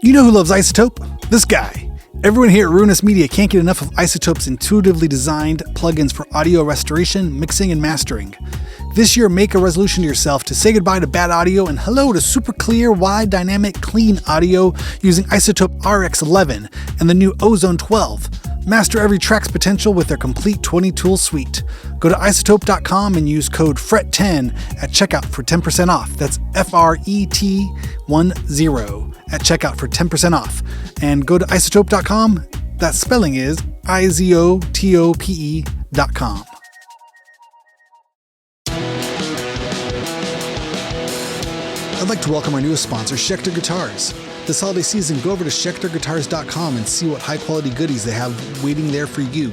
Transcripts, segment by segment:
You know who loves Izotope? This guy. Everyone here at Ruinous Media can't get enough of Izotope's intuitively designed plugins for audio restoration, mixing, and mastering. This year, make a resolution to yourself to say goodbye to bad audio and hello to super clear, wide, dynamic, clean audio using Izotope RX11 and the new Ozone 12. Master every track's potential with their complete 20-tool suite. Go to izotope.com and use code FRET10 at checkout for 10% off. That's FRET10 at checkout for 10% off. And go to izotope.com. That spelling is izotope.com. I'd like to welcome our newest sponsor, Schecter Guitars. This holiday season, go over to schecterguitars.com and see what high-quality goodies they have waiting there for you.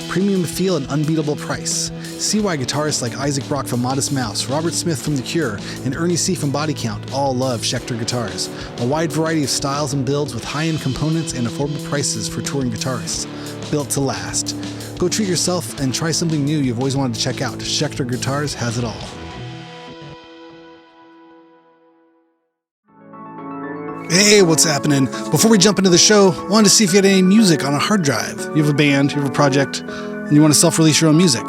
Premium feel and unbeatable price. See why guitarists like Isaac Brock from Modest Mouse, Robert Smith from The Cure, and Ernie C. from Body Count all love Schecter Guitars. A wide variety of styles and builds with high-end components and affordable prices for touring guitarists. Built to last. Go treat yourself and try something new you've always wanted to check out. Schecter Guitars has it all. Hey, what's happening? Before we jump into the show, I wanted to see if you had any music on a hard drive. You have a band, you have a project, and you want to self-release your own music.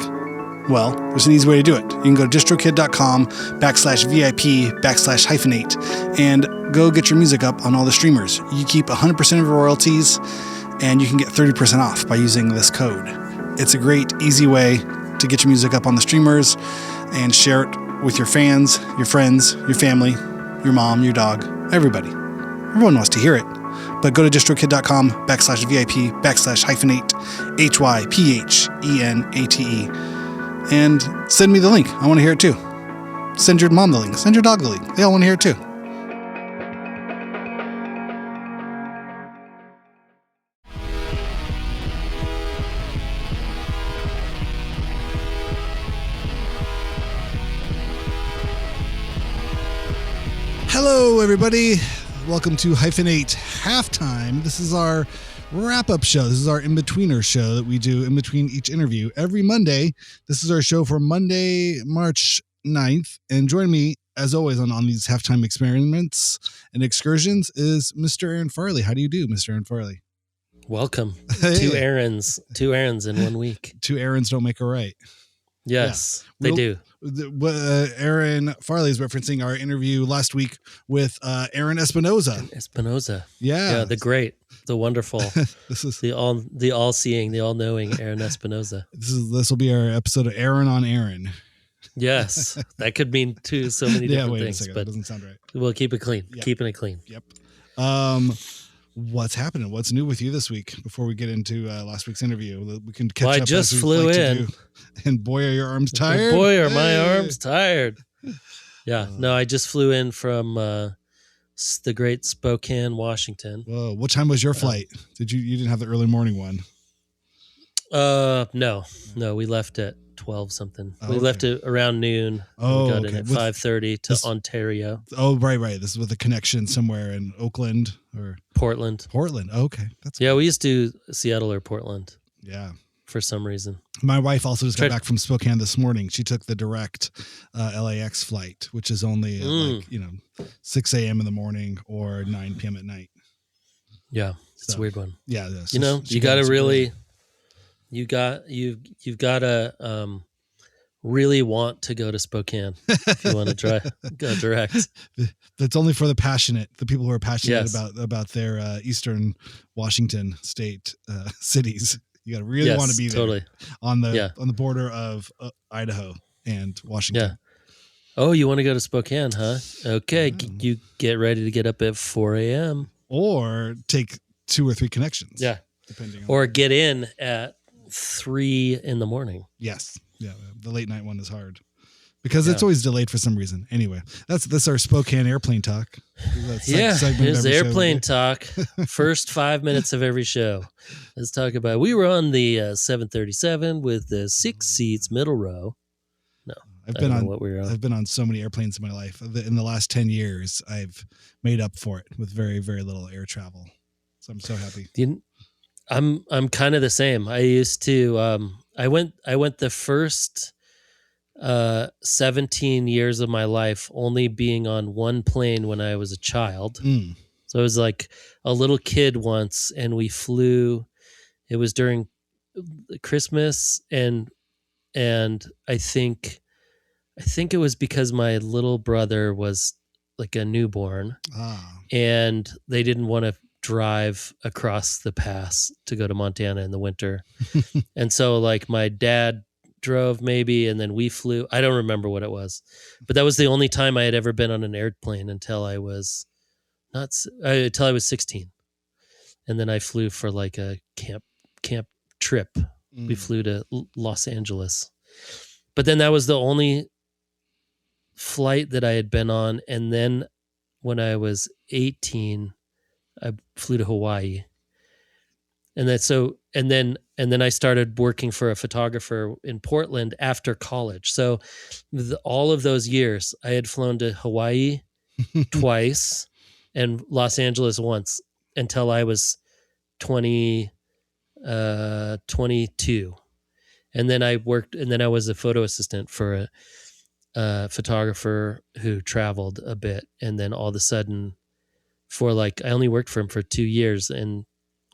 Well, there's an easy way to do it. You can go to distrokid.com/VIP/hyphenate and go get your music up on all the streamers. You keep 100% of your royalties, and you can get 30% off by using this code. It's a great, easy way to get your music up on the streamers and share it with your fans, your friends, your family, your mom, your dog, everybody. Everyone wants to hear it. But go to distrokid.com/VIP/hyphenate, HYPHENATE, and send me the link. I want to hear it too. Send your mom the link. Send your dog the link. They all want to hear it too. Hello, everybody. Welcome to Hyphenate Halftime. This is our wrap-up show. This is our in-betweener show that we do in between each interview. Every Monday, this is our show for Monday, March 9th. And join me, as always, on these halftime experiments and excursions is Mr. Aaron Farley. How do you do, Mr. Aaron Farley? Welcome. Hey. Two errands in 1 week. Two errands don't make a right. Yes, yeah. They do. Aaron Farley is referencing our interview last week with Aaron Espinoza. Yeah, the great, the wonderful, this is the all-seeing, the all-knowing Aaron Espinoza. This will be our episode of Aaron on Aaron. Yes, that could mean so many different things, but that doesn't sound right. We'll keep it clean. Yep. Keeping it clean. Yep. What's happening? What's new with you this week? Before we get into last week's interview, we can catch up. I just flew in, and boy, are your arms tired. Boy, are my arms tired. Yeah, no, I just flew in from the great Spokane, Washington. Whoa! What time was your flight? You didn't have the early morning one? No, we left at 12 something. We left it around noon. Oh, we got in at 5:30 to Ontario. Oh, right. This is with a connection somewhere in Oakland or Portland. Oh, okay, that's cool. We used to Seattle or Portland. Yeah, for some reason. My wife also just got back from Spokane this morning. She took the direct LAX flight, which is only 6 a.m. in the morning or 9 p.m. at night. Yeah, it's a weird one. Yeah, so you got to really. You've got to really want to go to Spokane if you want to go direct. That's only for the people who are passionate about their Eastern Washington state cities. You got to really want to be there, totally. on the border of Idaho and Washington. Yeah. Oh, you want to go to Spokane, huh? Okay, you get ready to get up at 4 a.m. or take 2 or 3 connections. Yeah, depending on or get in at 3 in the morning. Yes. Yeah. The late night one is hard because it's always delayed for some reason. Anyway, that's our Spokane airplane talk. Here's airplane talk. First 5 minutes of every show. Let's talk about, we were on the 737 with the 6 seats, middle row. No, I've been on so many airplanes in my life. In the last 10 years, I've made up for it with very, very little air travel. So I'm so happy. I'm kind of the same. I used to I went the first 17 years of my life only being on one plane when I was a child. So I was like a little kid once, and we flew. It was during Christmas, and I think it was because my little brother was like a newborn, and they didn't want to drive across the pass to go to Montana in the winter. And so like my dad drove maybe, and then we flew. I don't remember what it was, but that was the only time I had ever been on an airplane until I was 16. And then I flew for like a camp trip. We flew to Los Angeles. But then that was the only flight that I had been on. And then when I was 18, I flew to Hawaii. And then I started working for a photographer in Portland after college. So all of those years, I had flown to Hawaii twice and Los Angeles once until I was 22. And then I was a photo assistant for a photographer who traveled a bit. And then all of a sudden I only worked for him for 2 years, and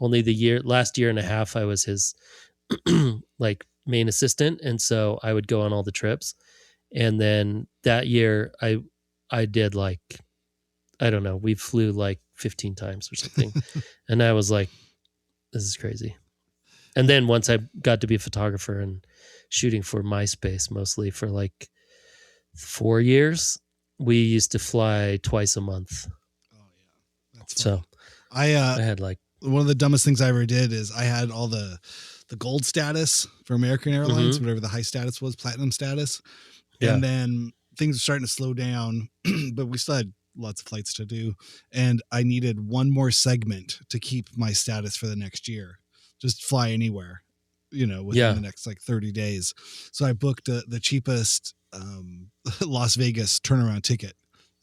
only last year and a half, I was his like main assistant. And so I would go on all the trips. And then that year I did like, I don't know, we flew like 15 times or something. And I was like, this is crazy. And then once I got to be a photographer and shooting for MySpace, mostly for like 4 years, we used to fly twice a month. Oh yeah. That's fun. So I had like, one of the dumbest things I ever did is I had all the gold status for American Airlines, whatever the high status was, platinum status. Yeah. And then things were starting to slow down, but we still had lots of flights to do. And I needed one more segment to keep my status for the next year. Just fly anywhere, within the next like 30 days. So I booked the cheapest Las Vegas turnaround ticket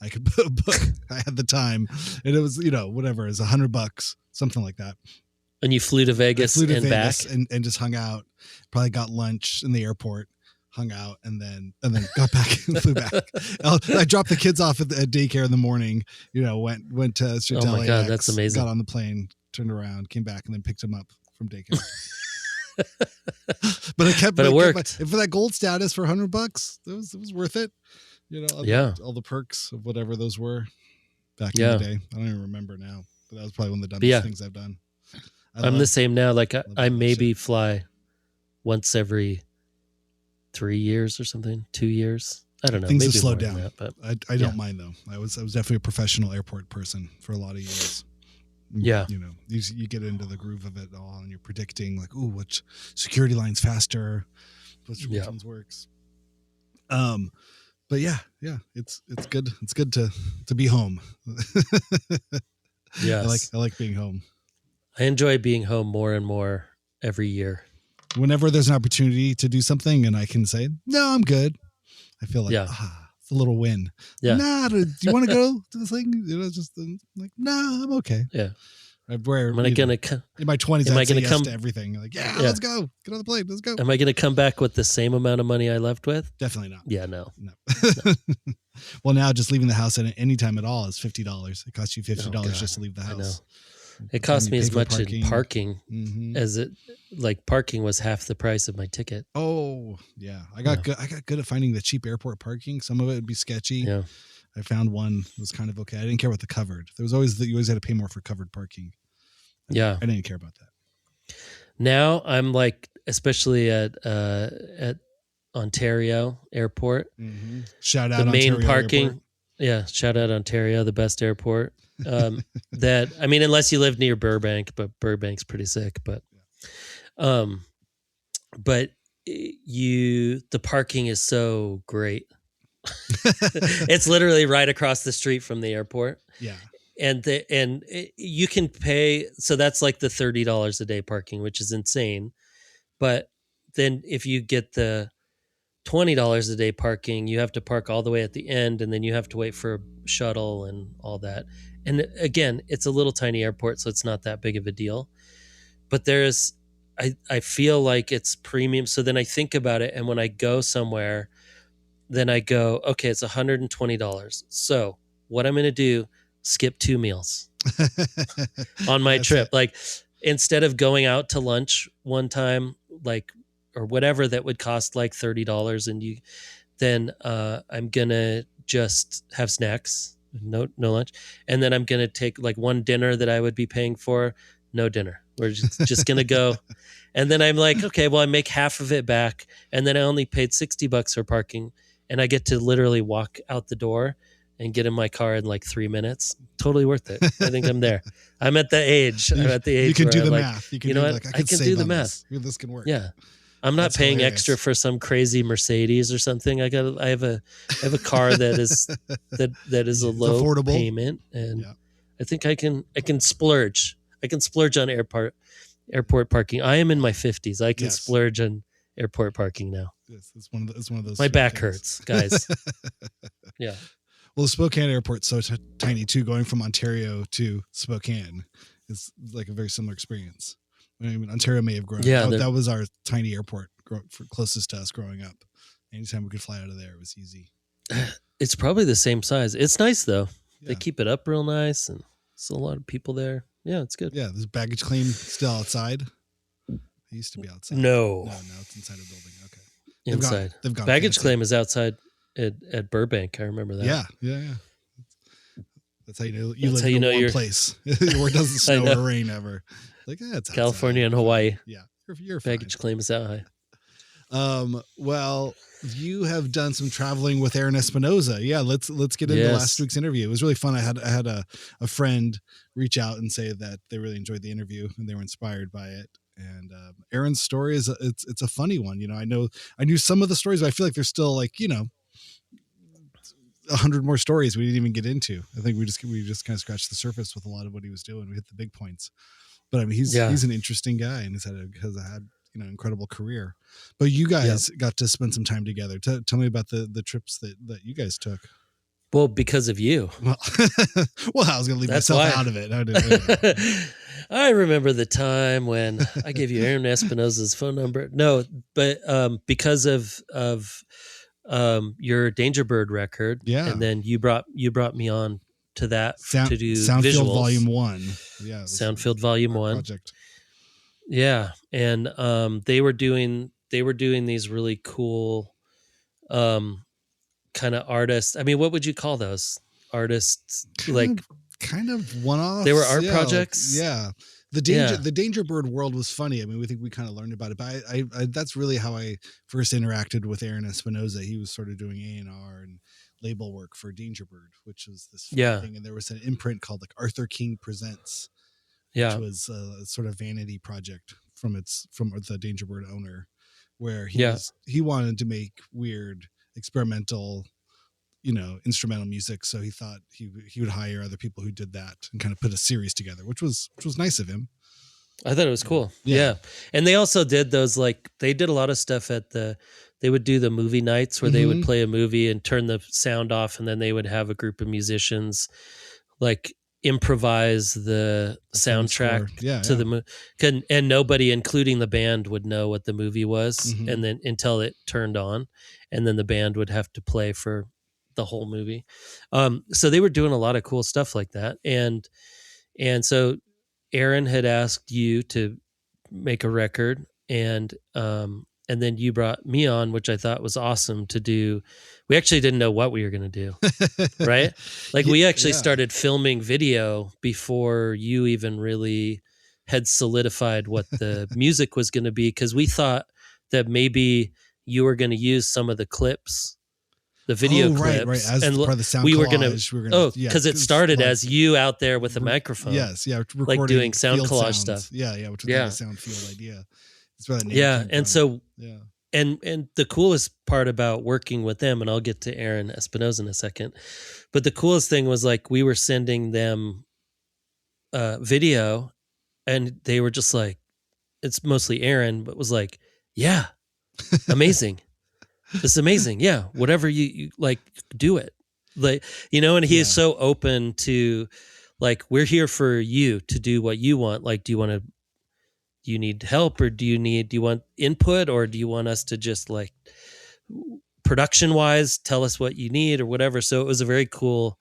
I could book. I had the time, and it was, whatever, it was $100, something like that. And you flew to Vegas back and just hung out, probably got lunch in the airport, hung out, and then got back and flew back. I dropped the kids off at daycare in the morning, went to straight to LAX. Oh my God, that's amazing. Got on the plane, turned around, came back, and then picked them up from daycare. But it worked. For that gold status for $100, it was worth it. All the perks of whatever those were back in the day. I don't even remember now, but that was probably one of the dumbest things I've done. I'm the same now. Like I maybe fly once every 3 years or something, 2 years. I don't know. Things have slowed down, but I don't mind though. I was definitely a professional airport person for a lot of years. Yeah. You get into the groove of it all, and you're predicting like, ooh, which security line's faster, which ones works. But yeah, it's good. It's good to be home. Yeah, I like being home. I enjoy being home more and more every year. Whenever there's an opportunity to do something and I can say, no, I'm good, I feel like, it's a little win. Yeah. Nah, do you want to go to this thing? Just like, no, I'm okay. Yeah. In my 20s, I'd say yes to everything. Like, let's go. Get on the plane. Let's go. Am I going to come back with the same amount of money I left with? Definitely not. Yeah, no. Well, now just leaving the house at any time at all is $50. It costs you $50 just to leave the house. I know. It cost me as much in parking as it, like parking was half the price of my ticket. Oh yeah. I got good at finding the cheap airport parking. Some of it would be sketchy. Yeah. I found one that was kind of okay. I didn't care about the covered. There was always you always had to pay more for covered parking. Yeah. I didn't care about that. Now I'm like, especially at Ontario Airport. Mm-hmm. Shout out the main Ontario parking. Airport. Yeah. Shout out Ontario, the best airport. Unless you live near Burbank, but Burbank's pretty sick, but the parking is so great. It's literally right across the street from the airport. Yeah. And you can pay, so that's like the $30 a day parking, which is insane. But then if you get the $20 a day parking, you have to park all the way at the end, and then you have to wait for a shuttle and all that. And again, it's a little tiny airport, so it's not that big of a deal. But I feel like it's premium. So then I think about it, and when I go somewhere, then I go, okay, it's $120. So what I'm going to do, skip 2 meals on my trip. Like instead of going out to lunch one time, like, or whatever that would cost like $30, and then I'm going to just have snacks, no lunch. And then I'm going to take like one dinner that I would be paying for, no dinner. We're just going to go. And then I'm like, okay, well, I make half of it back. And then I only paid $60 for parking. And I get to literally walk out the door and get in my car in like 3 minutes. Totally worth it. I think I'm there. I'm at the age. You can do the math. You know what? I can do the math. This can work. Yeah. I'm not paying extra for some crazy Mercedes or something. I have a car that is a low affordable payment, and I think I can splurge. I can splurge on airport parking. I am in my 50s. I can splurge on airport parking now. Yes, it's one of those. My back hurts, guys. Yeah. Well, the Spokane airport's so tiny too. Going from Ontario to Spokane is like a very similar experience. I mean, Ontario may have grown. Yeah, that was our tiny airport closest to us growing up. Anytime we could fly out of there, it was easy. It's probably the same size. It's nice though. Yeah. They keep it up real nice, and there's a lot of people there. Yeah, it's good. Yeah, there's baggage claim still outside. It used to be outside. No, it's inside a building. Okay, inside. They've got baggage claim is outside at Burbank. I remember that. Yeah. That's how you know you live in one place where it doesn't snow or rain ever. Like it's California and Hawaii. Yeah, you're baggage claim is that high. Well, you have done some traveling with Aaron Espinoza. Yeah, let's get into last week's interview. It was really fun. I had a friend reach out and say that they really enjoyed the interview and they were inspired by it. And Aaron's story is it's a funny one. You know, I knew some of the stories, but I feel like there's still like 100 more stories we didn't even get into. I think we just kind of scratched the surface with a lot of what he was doing. We hit the big points. But I mean, he's an interesting guy and has had incredible career. But you guys got to spend some time together. Tell me about the trips that you guys took. Well, because of you. Well, I was going to leave myself out of it. I remember the time when I gave you Aaron Espinoza's phone number. No, but because of your Danger Bird record, and then you brought me on to that to do Soundfield visuals. Volume 1. Yeah, Soundfield Volume 1 project. Yeah, and they were doing these really cool kind of artists. I mean, what would you call those artists? Kind of one-off. They were art projects. The Danger Bird world was funny. I mean, we think we kind of learned about it, but I that's really how I first interacted with Aaron Espinoza. He was sort of doing A&R and label work for Danger Bird, which was this thing. And there was an imprint called like Arthur King Presents, which was a sort of vanity project from the Danger Bird owner, where he wanted to make weird experimental, instrumental music. So he thought he would hire other people who did that and kind of put a series together, which was nice of him. I thought it was cool. Yeah. And they also did those, they did a lot of stuff they would do the movie nights where they would play a movie and turn the sound off. And then they would have a group of musicians improvise the soundtrack to the movie. And nobody, including the band, would know what the movie was. And then until it turned on, and then the band would have to play for the whole movie. So they were doing a lot of cool stuff like that. And so Aaron had asked you to make a record, and then you brought me on, which I thought was awesome to do. We actually didn't know what we were going to do, right? We actually started filming video before you even really had solidified what the music was going to be, because we thought that maybe you were going to use some of the clips, the video clips, right. As and part of the sound we were collage, going to, because it started as you out there with a microphone. Yes, doing sound collage stuff. Yeah, which was like a sound field idea. That's where the name came from. So and the coolest part about working with them, and I'll get to Aaron Espinoza in a second, but the coolest thing was we were sending them video, and they were just it's mostly Aaron, but was amazing. This is amazing. Yeah. Whatever you do it. And he is so open to we're here for you to do what you want. Do you need help, or do you want input, or do you want us to just production wise tell us what you need or whatever? So it was a very cool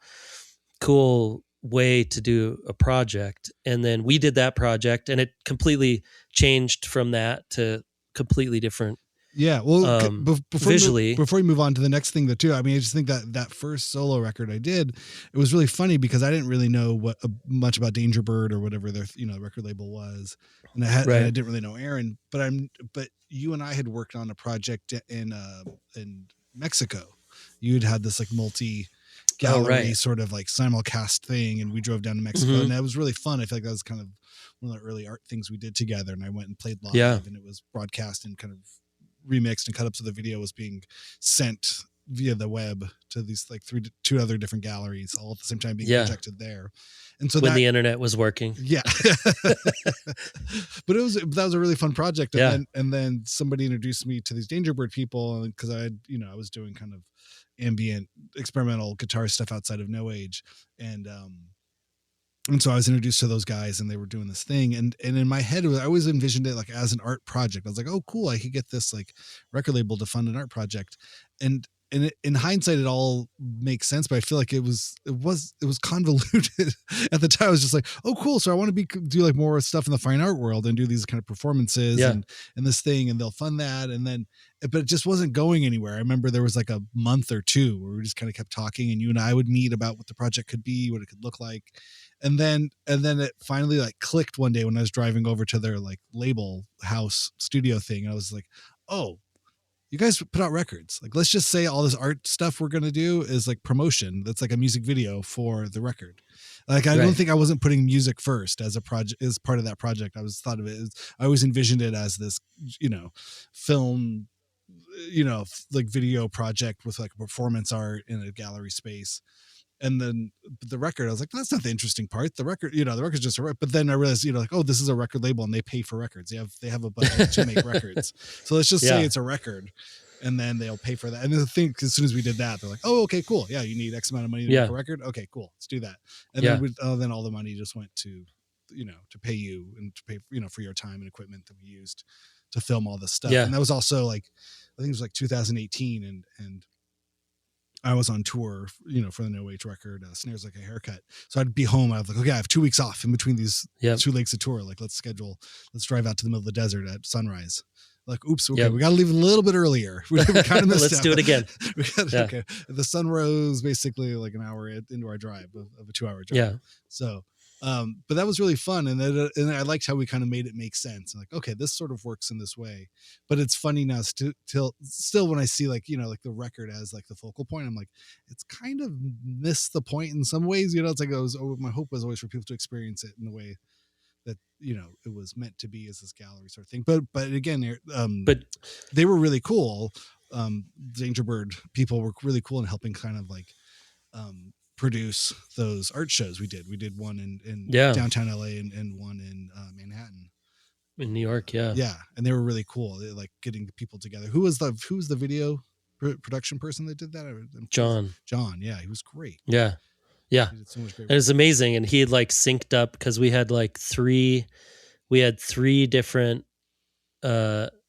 way to do a project. And then we did that project, and it completely changed from that to completely different. Yeah. Well, visually, before we move on to the next thing, though, too, I mean, I just think that first solo record I did, it was really funny because I didn't really know much about Danger Bird or whatever their record label was, and I didn't really know Aaron, but you and I had worked on a project in Mexico. You'd had this like multi gallery sort of like simulcast thing, and we drove down to Mexico, and that was really fun. I feel like that was kind of one of the early art things we did together, and I went and played live, and it was broadcast and kind of remixed and cut up, so the video was being sent via the web to these like two other different galleries all at the same time being projected there. And so when the internet was working, but that was a really fun project. And then somebody introduced me to these Danger Bird people, because I was doing kind of ambient experimental guitar stuff outside of No Age, and so I was introduced to those guys, and they were doing this thing. And in my head, I always envisioned it like as an art project. I was like, oh, cool, I could get this like record label to fund an art project. And in hindsight, it all makes sense, but I feel like it was convoluted at the time. I was just like, oh, cool. So I want to do like more stuff in the fine art world and do these kind of performances and this thing, and they'll fund that. And then, but it just wasn't going anywhere. I remember there was like a month or two where we just kind of kept talking, and you and I would meet about what the project could be, what it could look like. And then it finally like clicked one day when I was driving over to their like label house studio thing. And I was like, oh, you guys put out records. Like, let's just say all this art stuff we're going to do is like promotion. That's like a music video for the record. Like, I don't think I wasn't putting music first as a project, as part of that project. I always envisioned it as this, film, like video project with like performance art in a gallery space. And then the record, I was like, that's not the interesting part. The record, the record's just a record. But then I realized, like, oh, this is a record label and they pay for records. They have a budget to make records. So let's just say it's a record, and then they'll pay for that. And the thing, as soon as we did that, they're like, oh, okay, cool. Yeah, you need X amount of money to make a record. Okay, cool. Let's do that. And then all the money just went to, to pay you and to pay, for your time and equipment that we used to film all this stuff. Yeah. And that was also like, I think it was like 2018, and I was on tour, for the No Age record, Snares Like a Haircut. So I'd be home. I was like, okay, I have 2 weeks off in between these 2 legs of tour. Like, let's drive out to the middle of the desert at sunrise. Like, oops, okay, we got to leave a little bit earlier. We kind of missed Let's do it again. Okay. The sun rose basically like an hour into our drive of a 2-hour drive. Yeah. So, but that was really fun. And I liked how we kind of made it make sense. And like, okay, this sort of works in this way, but it's funny now still when I see like, like the record as like the focal point, I'm like, it's kind of missed the point in some ways, it's like, my hope was always for people to experience it in the way that, it was meant to be as this gallery sort of thing. But again, but they were really cool. Danger Bird people were really cool in helping kind of like, produce those art shows we did. We did one in downtown LA and one in Manhattan. In New York, yeah, and they were really cool. They like getting people together. Who was the video production person that did that? John, yeah, he was great. Yeah. He did so much great. It was amazing, and he had like synced up because we had three different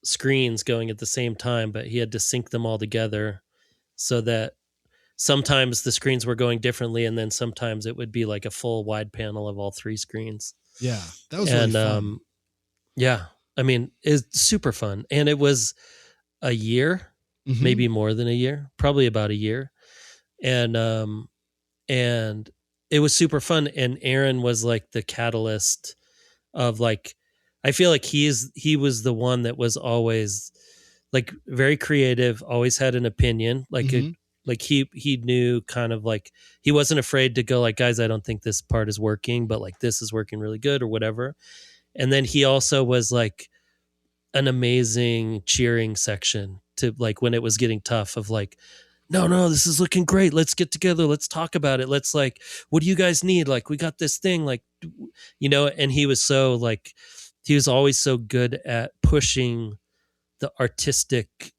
screens going at the same time, but he had to sync them all together so that sometimes the screens were going differently, and then sometimes it would be like a full wide panel of all three screens. Yeah, that was really fun. I mean, it's super fun. And it was a year, maybe more than a year, probably about a year. And it was super fun. And Aaron was like the catalyst of like, I feel like he was the one that was always like very creative, always had an opinion, like he knew kind of like, he wasn't afraid to go like, guys, I don't think this part is working, but like this is working really good or whatever. And then he also was like an amazing cheering section to like when it was getting tough of like, no, this is looking great. Let's get together. Let's talk about it. Let's like, what do you guys need? Like, we got this thing, like, and he was so like, he was always so good at pushing the artistic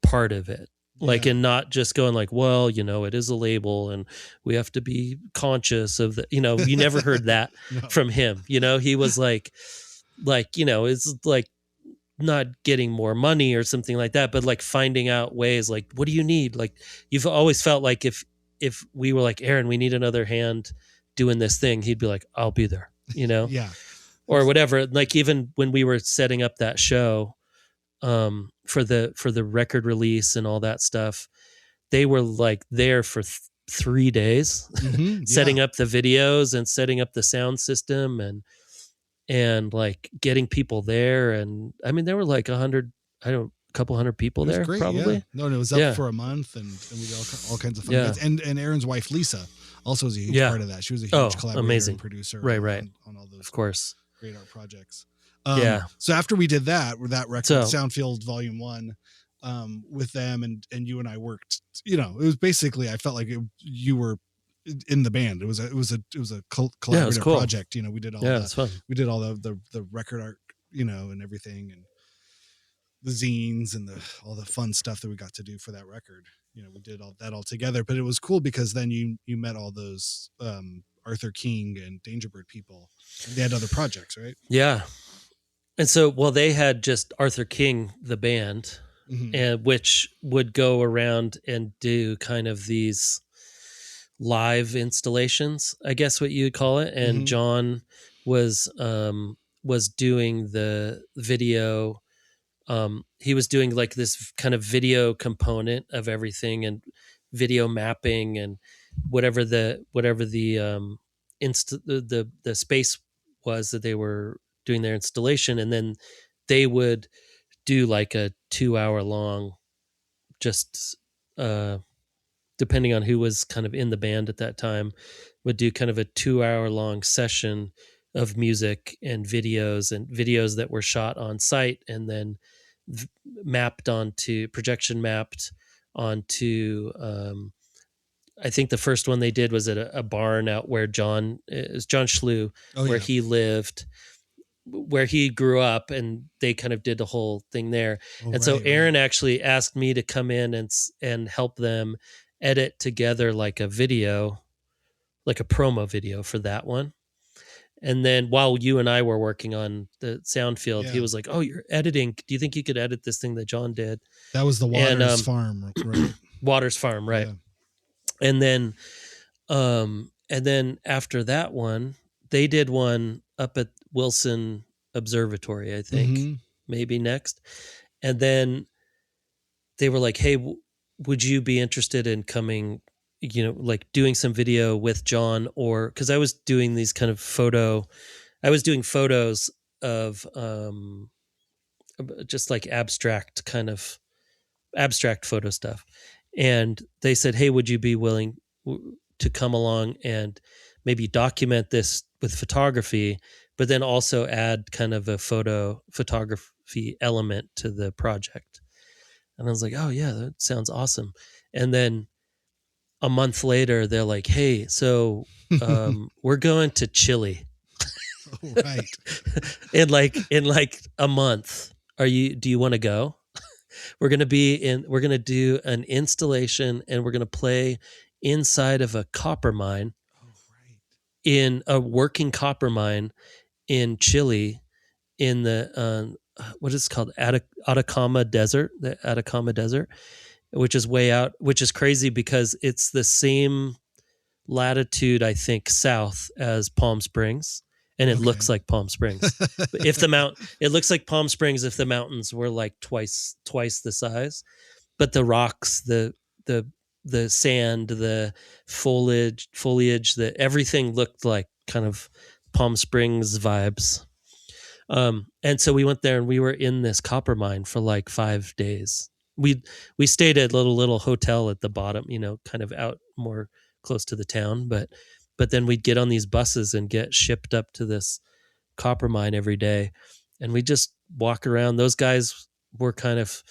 part of it. Like, and not just going like, well, it is a label and we have to be conscious of the, you never heard that from him. He was like, it's like not getting more money or something like that, but like finding out ways, like, what do you need? Like, you've always felt like if we were like, Aaron, we need another hand doing this thing, he'd be like, I'll be there, Yeah. or whatever. Like even when we were setting up that show, for the record release and all that stuff, they were like there for 3 days, setting up the videos and setting up the sound system and like getting people there. And I mean, there were like a couple hundred people there, great, probably. Yeah. No, it was up for a month, and we did all kinds of fun events. And Aaron's wife Lisa also was a huge part of that. She was a huge collaborator and producer, right, on all those, of course, great art projects. So after we did that record, Soundfield Volume 1, with them, and you and I worked, it was basically, I felt like you were in the band. It was a collaborative project. We did all we did all the record art, and everything, and the zines and all the fun stuff that we got to do for that record. We did all that all together, but it was cool because then you met all those Arthur King and Dangerbird people. And they had other projects, right? Yeah. And so, they had just Arthur King, the band, and which would go around and do kind of these live installations, I guess what you'd call it. And John was doing the video. He was doing like this kind of video component of everything and video mapping and whatever the space was that they were doing their installation. And then they would do like a 2-hour long, just depending on who was kind of in the band at that time, would do kind of a 2-hour long session of music and videos that were shot on site and then projection mapped onto, I think the first one they did was at a barn out where John Schlew, where he lived, where he grew up, and they kind of did the whole thing there. So Aaron actually asked me to come in and help them edit together like a video, like a promo video for that one. And then while you and I were working on the Soundfield, he was like, "Oh, you're editing. Do you think you could edit this thing that John did?" That was the Waters Farm, right? Waters Farm, right? Yeah. And then after that one, they did one up at Wilson Observatory, I think, maybe next. And then they were like, "Hey, would you be interested in coming, like doing some video with John?" Or because I was doing these kind of doing photos of just like abstract photo stuff. And they said, "Hey, would you be willing to come along and maybe document this with photography, but then also add kind of a photography element to the project?" And I was like, "Oh yeah, that sounds awesome." And then a month later, they're like, "Hey, so we're going to Chile." Right. in like a month. Do you want to go? We're going to do an installation, and we're going to play inside of a copper mine. Oh, right. In a working copper mine in Chile, in the what is it called? Atacama Desert, which is way out, which is crazy because it's the same latitude, I think, south as Palm Springs. And it looks like Palm Springs. It looks like Palm Springs if the mountains were like twice the size, but the rocks, the sand, the foliage, everything looked like kind of Palm Springs vibes. And so we went there and we were in this copper mine for like 5 days. We stayed at a little hotel at the bottom, kind of out more close to the town, but then we'd get on these buses and get shipped up to this copper mine every day. And we just walk around. Those guys were kind of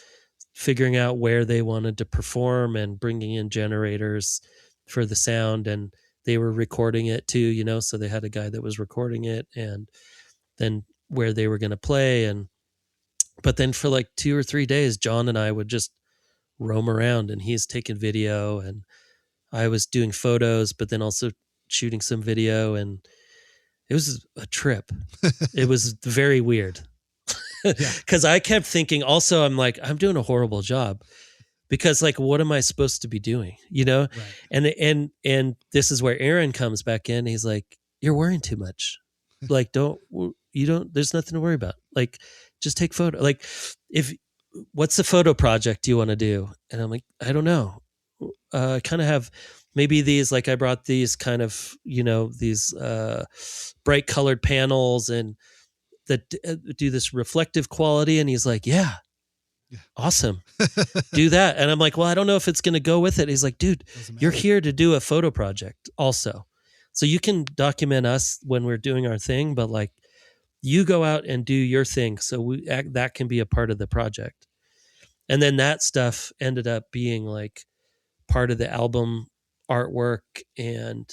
figuring out where they wanted to perform and bringing in generators for the sound. And they were recording it too, so they had a guy that was recording it and then where they were going to play. But then for like 2 or 3 days, John and I would just roam around, and he's taking video and I was doing photos, but then also shooting some video, and it was a trip. It was very weird because I kept thinking also, I'm like, I'm doing a horrible job because like, what am I supposed to be doing? Right. And this is where Aaron comes back in. He's like, you're worrying too much. Like, there's nothing to worry about. Like, just take photo. Like, what's the photo project you want to do? And I'm like, I don't know. I kind of have maybe these, like I brought these kind of, these bright colored panels and that do this reflective quality. And he's like, yeah. Awesome. Do that. And I'm like, well, I don't know if it's going to go with it. He's like, dude, you're here to do a photo project also. So you can document us when we're doing our thing, but like you go out and do your thing. So that can be a part of the project. And then that stuff ended up being like part of the album artwork. And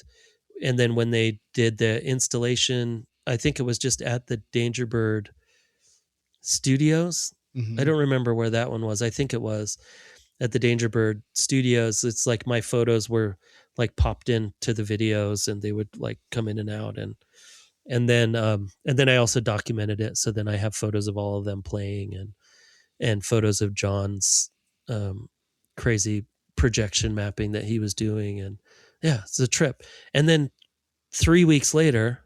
then when they did the installation, I think it was just at the Danger Bird Studios. I don't remember where that one was. I think it was at the Danger Bird Studios. It's like my photos were like popped into the videos and they would like come in and out. And then I also documented it. So then I have photos of all of them playing and photos of John's crazy projection mapping that he was doing. And yeah, it's a trip. And then 3 weeks later,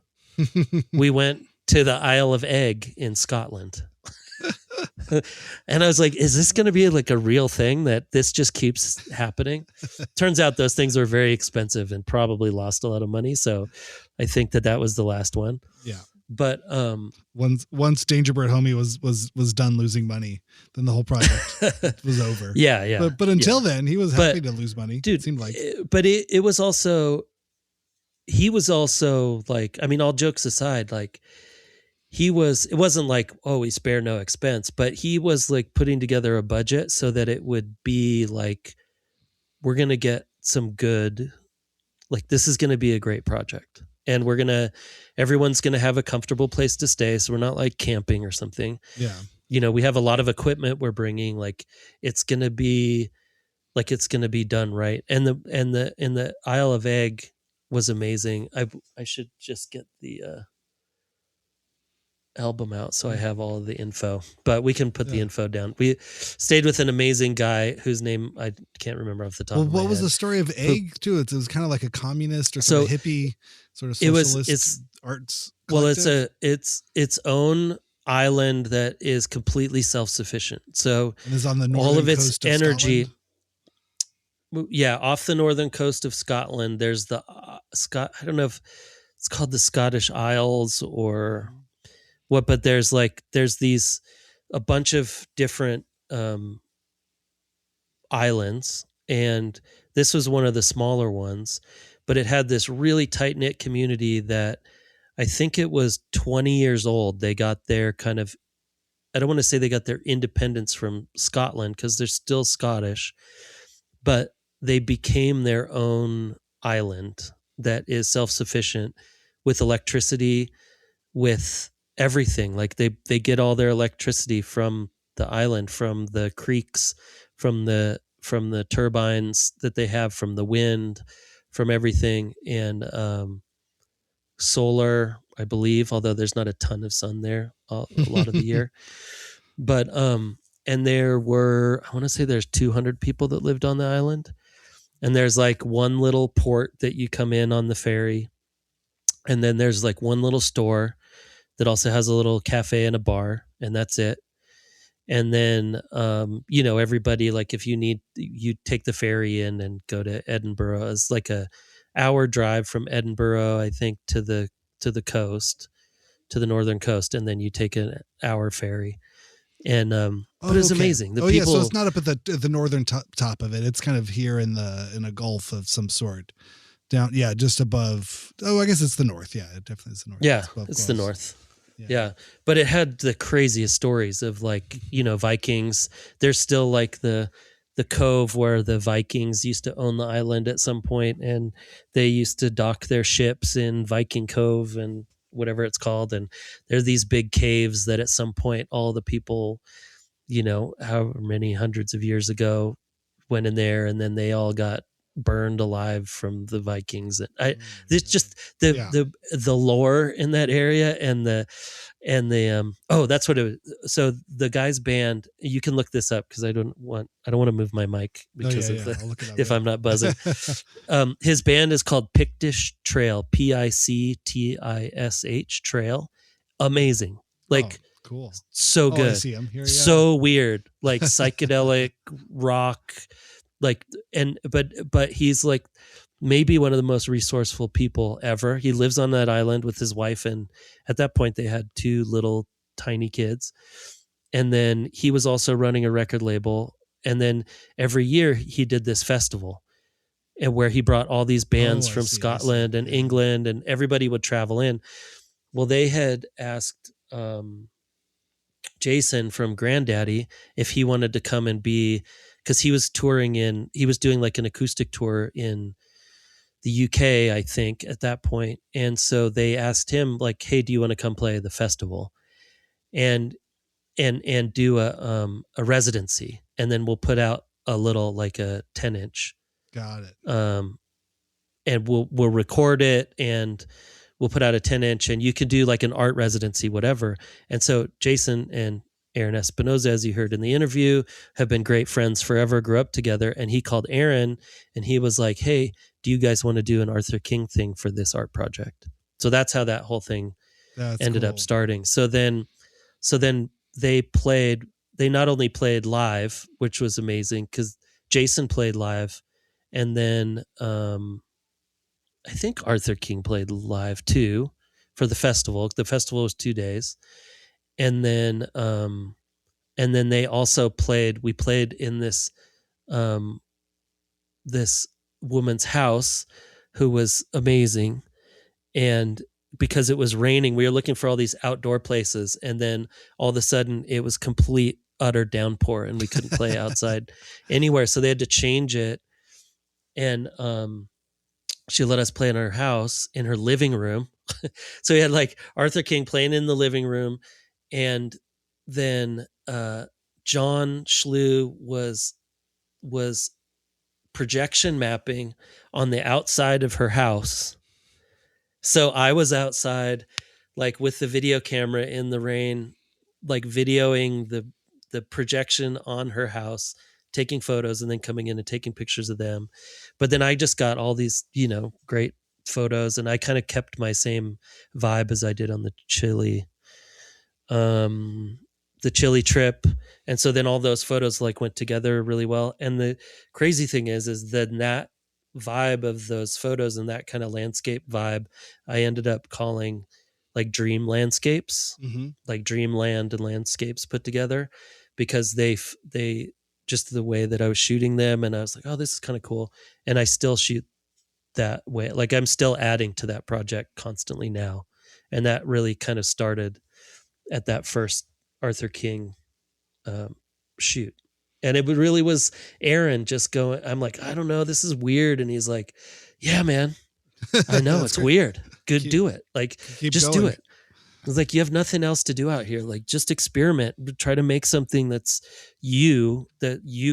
we went to the Isle of Egg in Scotland. And I was like, is this going to be like a real thing that this just keeps happening? Turns out those things were very expensive and probably lost a lot of money. So I think that was the last one. Yeah. But once Danger Bird Homie was done losing money, then the whole project was over. Yeah. But until then, he was happy to lose money. Dude, it seemed like. But it was also, he was also like, I mean, all jokes aside, like, it wasn't like, oh, we spare no expense, but he was like putting together a budget so that it would be like, we're going to get some good, like, this is going to be a great project and everyone's going to have a comfortable place to stay. So we're not like camping or something. Yeah. We have a lot of equipment we're bringing, like it's going to be done right. And the Isle of Egg was amazing. I should just get the, album out so I have all of the info, but we can put the info down. We stayed with an amazing guy whose name I can't remember off the top of my head. What was the story of Egg too? It was kind of like a communist or sort of hippie sort of socialist arts collective. Well, it's its own island that is completely self-sufficient. So and is on the northern all of its coast of energy Scotland? Yeah, off the northern coast of Scotland. There's the I don't know if it's called the Scottish Isles or what, but there's a bunch of different islands, and this was one of the smaller ones, but it had this really tight knit community that I think it was 20 years old. They got their kind of, I don't want to say they got their independence from Scotland because they're still Scottish, but they became their own island that is self-sufficient with electricity, with everything. Like they get all their electricity from the island, from the creeks, from the turbines that they have, from the wind, from everything. And solar, I believe, although there's not a ton of sun there a lot of the year. But and there were, I want to say there's 200 people that lived on the island. And there's like one little port that you come in on the ferry. And then there's like one little store that also has a little cafe and a bar, and that's it. And then, everybody, like if you take the ferry in and go to Edinburgh. It's like a hour drive from Edinburgh, I think, to the coast, to the northern coast. And then you take an hour ferry. And, but it's amazing. So it's not up at the northern top of it. It's kind of here in a gulf of some sort. Down, just above. Oh, I guess it's the north. Yeah, it definitely is the north. Yeah, it's the north. Yeah, but it had the craziest stories of like, Vikings. There's still like the cove where the Vikings used to own the island at some point, and they used to dock their ships in Viking Cove and whatever it's called. And there's these big caves that at some point all the people, however many hundreds of years ago, went in there, and then they all got burned alive from the Vikings. And it's just the lore in that area, and And they that's what it was. So the guy's band, you can look this up because I don't want to move my mic because I'll look it up, if I'm not buzzing. His band is called Pictish Trail, Pictish Trail. Amazing. Like cool. So good. I see him here. So weird. Like psychedelic rock. Like but he's like maybe one of the most resourceful people ever. He lives on that island with his wife, and at that point they had 2 little tiny kids. And then he was also running a record label, and then every year he did this festival and where he brought all these bands from Scotland and England, and everybody would travel in. Well, they had asked Jason from Granddaddy if he wanted to come and be, because he was doing like an acoustic tour in the UK, I think, at that point. And so they asked him, like, hey, do you want to come play the festival and do a residency? And then we'll put out a little, like a 10-inch. Got it. And we'll record it, and we'll put out a 10-inch, and you can do like an art residency, whatever. And so Jason and Aaron Espinoza, as you heard in the interview, have been great friends forever, grew up together. And he called Aaron and he was like, hey, do you guys want to do an Arthur King thing for this art project? So that's how that whole thing ended up starting. So then they not only played live, which was amazing because Jason played live, and then I think Arthur King played live too for the festival. The festival was 2 days. And then they also we played in this this woman's house who was amazing. And because it was raining, we were looking for all these outdoor places, and then all of a sudden it was complete utter downpour and we couldn't play outside anywhere. So they had to change it. And she let us play in her house, in her living room. So we had like Arthur King playing in the living room. And then John Schlew was projection mapping on the outside of her house. So I was outside, like with the video camera in the rain, like videoing the projection on her house, taking photos, and then coming in and taking pictures of them. But then I just got all these, great photos, and I kind of kept my same vibe as I did on the Chile trip. And so then all those photos like went together really well. And the crazy thing is then that vibe of those photos and that kind of landscape vibe, I ended up calling like dream landscapes, like dreamland and landscapes put together, because they just the way that I was shooting them. And I was like, oh, this is kind of cool. And I still shoot that way. Like I'm still adding to that project constantly now. And that really kind of started at that first Arthur King shoot. And it really was Aaron just going, I'm like, I don't know, this is weird. And he's like, yeah, man, I know it's weird. Good, do it. Like, just do it. I was like, you have nothing else to do out here. Like, just experiment, try to make something that you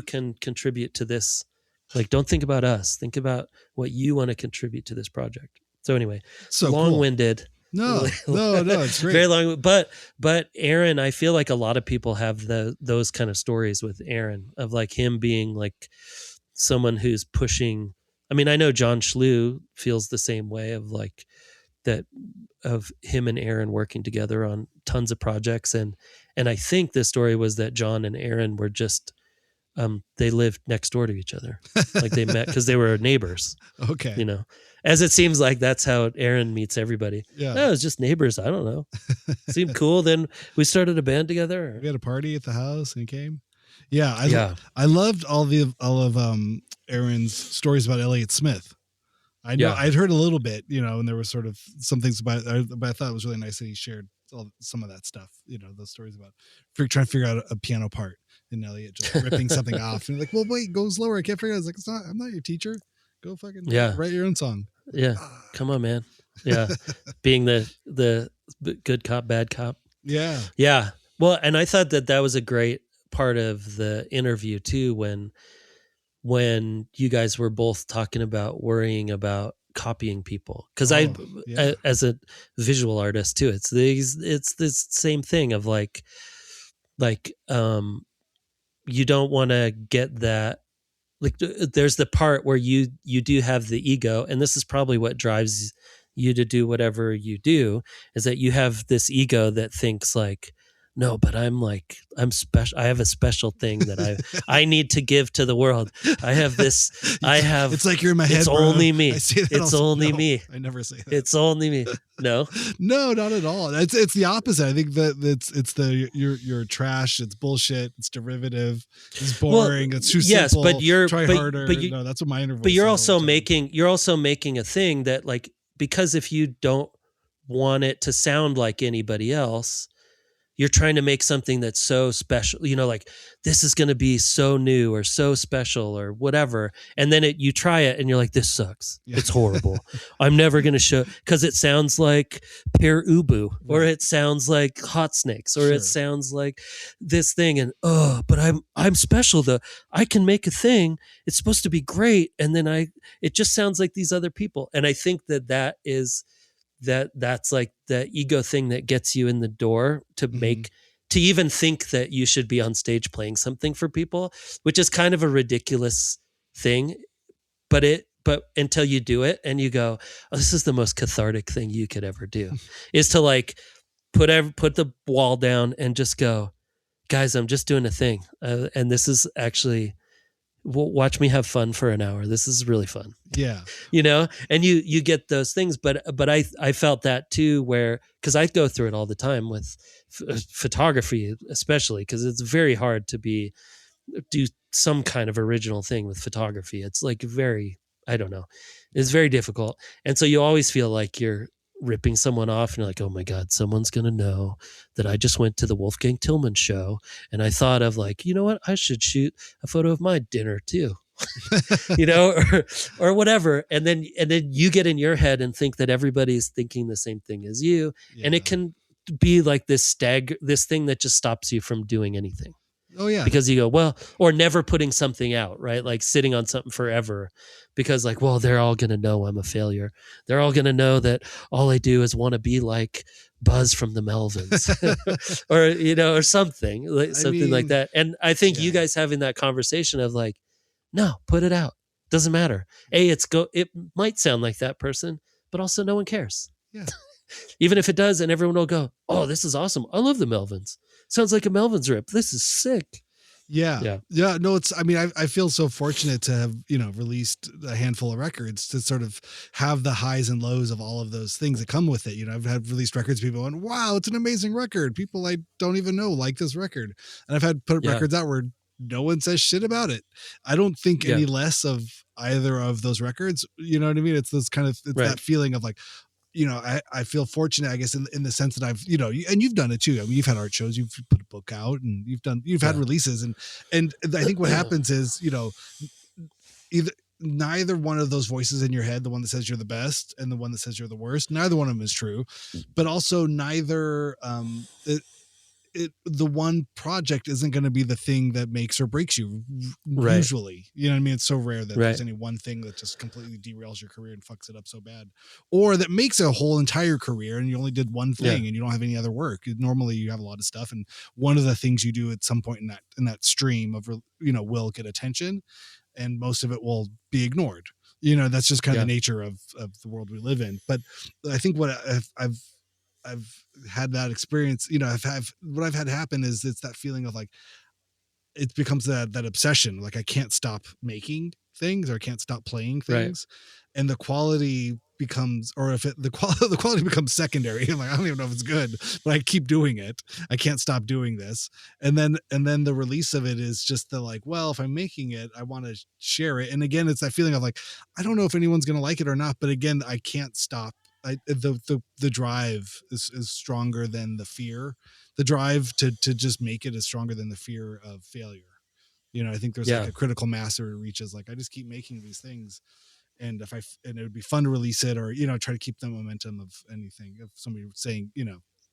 can contribute to this. Like, don't think about us. Think about what you want to contribute to this project. So anyway, so long-winded. Cool. No, it's great. Very long, but Aaron, I feel like a lot of people have those kind of stories with Aaron, of like him being like someone who's pushing. I mean, I know John Schlew feels the same way, of like that, of him and Aaron working together on tons of projects. And I think the story was that John and Aaron were just, they lived next door to each other. Like they met because they were neighbors. Okay. As it seems like that's how Aaron meets everybody. Yeah. No, it was just neighbors. I don't know. Seemed cool. Then we started a band together. We had a party at the house and he came. Yeah. I loved all of Aaron's stories about Elliott Smith. I know I'd heard a little bit, and there was sort of some things about it, but I thought it was really nice that he shared some of that stuff, those stories about trying to figure out a piano part and Elliott just ripping something off. And like, well, wait, go slower. I can't figure it out. I was like, I'm not your teacher. Go fucking write your own song. Yeah. Come on, man. Yeah. Being the good cop, bad cop. Yeah. Yeah. Well, and I thought that was a great part of the interview too, when you guys were both talking about worrying about copying people. Cause as a visual artist too, it's this same thing of like, you don't want to get that, like there's the part where you do have the ego, and this is probably what drives you to do whatever you do, is that you have this ego that thinks like, no, but I'm special. I have a special thing that I need to give to the world. I have this. It's like you're in my head. It's bro. only me. I say that it's only me. I never say that. It's only me. No, no, not at all. It's the opposite. I think that it's you're trash. It's bullshit. It's derivative. It's boring. It's too simple. But you're try harder. No, that's what my inner voice. But you're also making a thing that, like, because if you don't want it to sound like anybody else, you're trying to make something that's so special, like this is going to be so new or so special or whatever. And then you try it and you're like, this sucks. Yeah. It's horrible. I'm never going to show, because it sounds like Pear Ubu, or it sounds like Hot Snakes, or it sounds like this thing. And, but I'm special though. I can make a thing. It's supposed to be great. And then it just sounds like these other people. And I think that's like the ego thing that gets you in the door to make, to even think that you should be on stage playing something for people, which is kind of a ridiculous thing, but until you do it and you go, oh, this is the most cathartic thing you could ever do, is to like put the wall down and just go, guys, I'm just doing a thing. And this is actually, watch me have fun for an hour. This is really fun. Yeah. And you get those things, but I felt that too, where, cause I go through it all the time with photography, especially cause it's very hard to do some kind of original thing with photography. It's like I don't know. It's very difficult. And so you always feel like you're ripping someone off and you're like, oh my God, someone's going to know that I just went to the Wolfgang Tillman show. And I thought of like, you know what? I should shoot a photo of my dinner too, or whatever. And then you get in your head and think that everybody's thinking the same thing as you. Yeah. And it can be like this thing that just stops you from doing anything. Oh yeah. Because you go, well, or never putting something out, right? Like sitting on something forever because like, well, they're all going to know I'm a failure. They're all going to know that all I do is want to be like Buzz from the Melvins or something like that. And I think you guys having that conversation of like, no, put it out. Doesn't matter. It might sound like that person, but also no one cares. Yeah. Even if it does, and everyone will go, oh, this is awesome. I love the Melvins. Sounds like a Melvins rip. This is sick. Yeah. No, I feel so fortunate to have, released a handful of records to sort of have the highs and lows of all of those things that come with it. I've had released records, people went, wow, it's an amazing record. People I don't even know like this record. And I've had put records out where no one says shit about it. I don't think any less of either of those records. You know what I mean? It's this kind of, that feeling of like, I feel fortunate, I guess, in the sense that I've, and you've done it too. I mean, you've had art shows, you've put a book out, and you've had releases, and I think what happens is, neither one of those voices in your head, the one that says you're the best and the one that says you're the worst, neither one of them is true, but also neither, the one project isn't going to be the thing that makes or breaks you usually. You know what I mean? It's so rare that there's any one thing that just completely derails your career and fucks it up so bad, or that makes a whole entire career and you only did one thing and you don't have any other work. Normally you have a lot of stuff, and one of the things you do at some point in that stream of, will get attention, and most of it will be ignored. That's just kind of the nature of the world we live in. But I think what I've had that experience, what I've had happen is it's that feeling of like, it becomes that obsession. Like I can't stop making things, or I can't stop playing things. Right. And the quality becomes, or if the quality becomes secondary, I'm like, I don't even know if it's good, but I keep doing it. I can't stop doing this. And then the release of it is just the like, well, if I'm making it, I want to share it. And again, it's that feeling of like, I don't know if anyone's going to like it or not, but again, I can't stop. The drive is stronger than the fear. The drive to just make it is stronger than the fear of failure. I think there's like a critical mass that reaches like, I just keep making these things. And and it would be fun to release it, or, try to keep the momentum of anything, of somebody saying,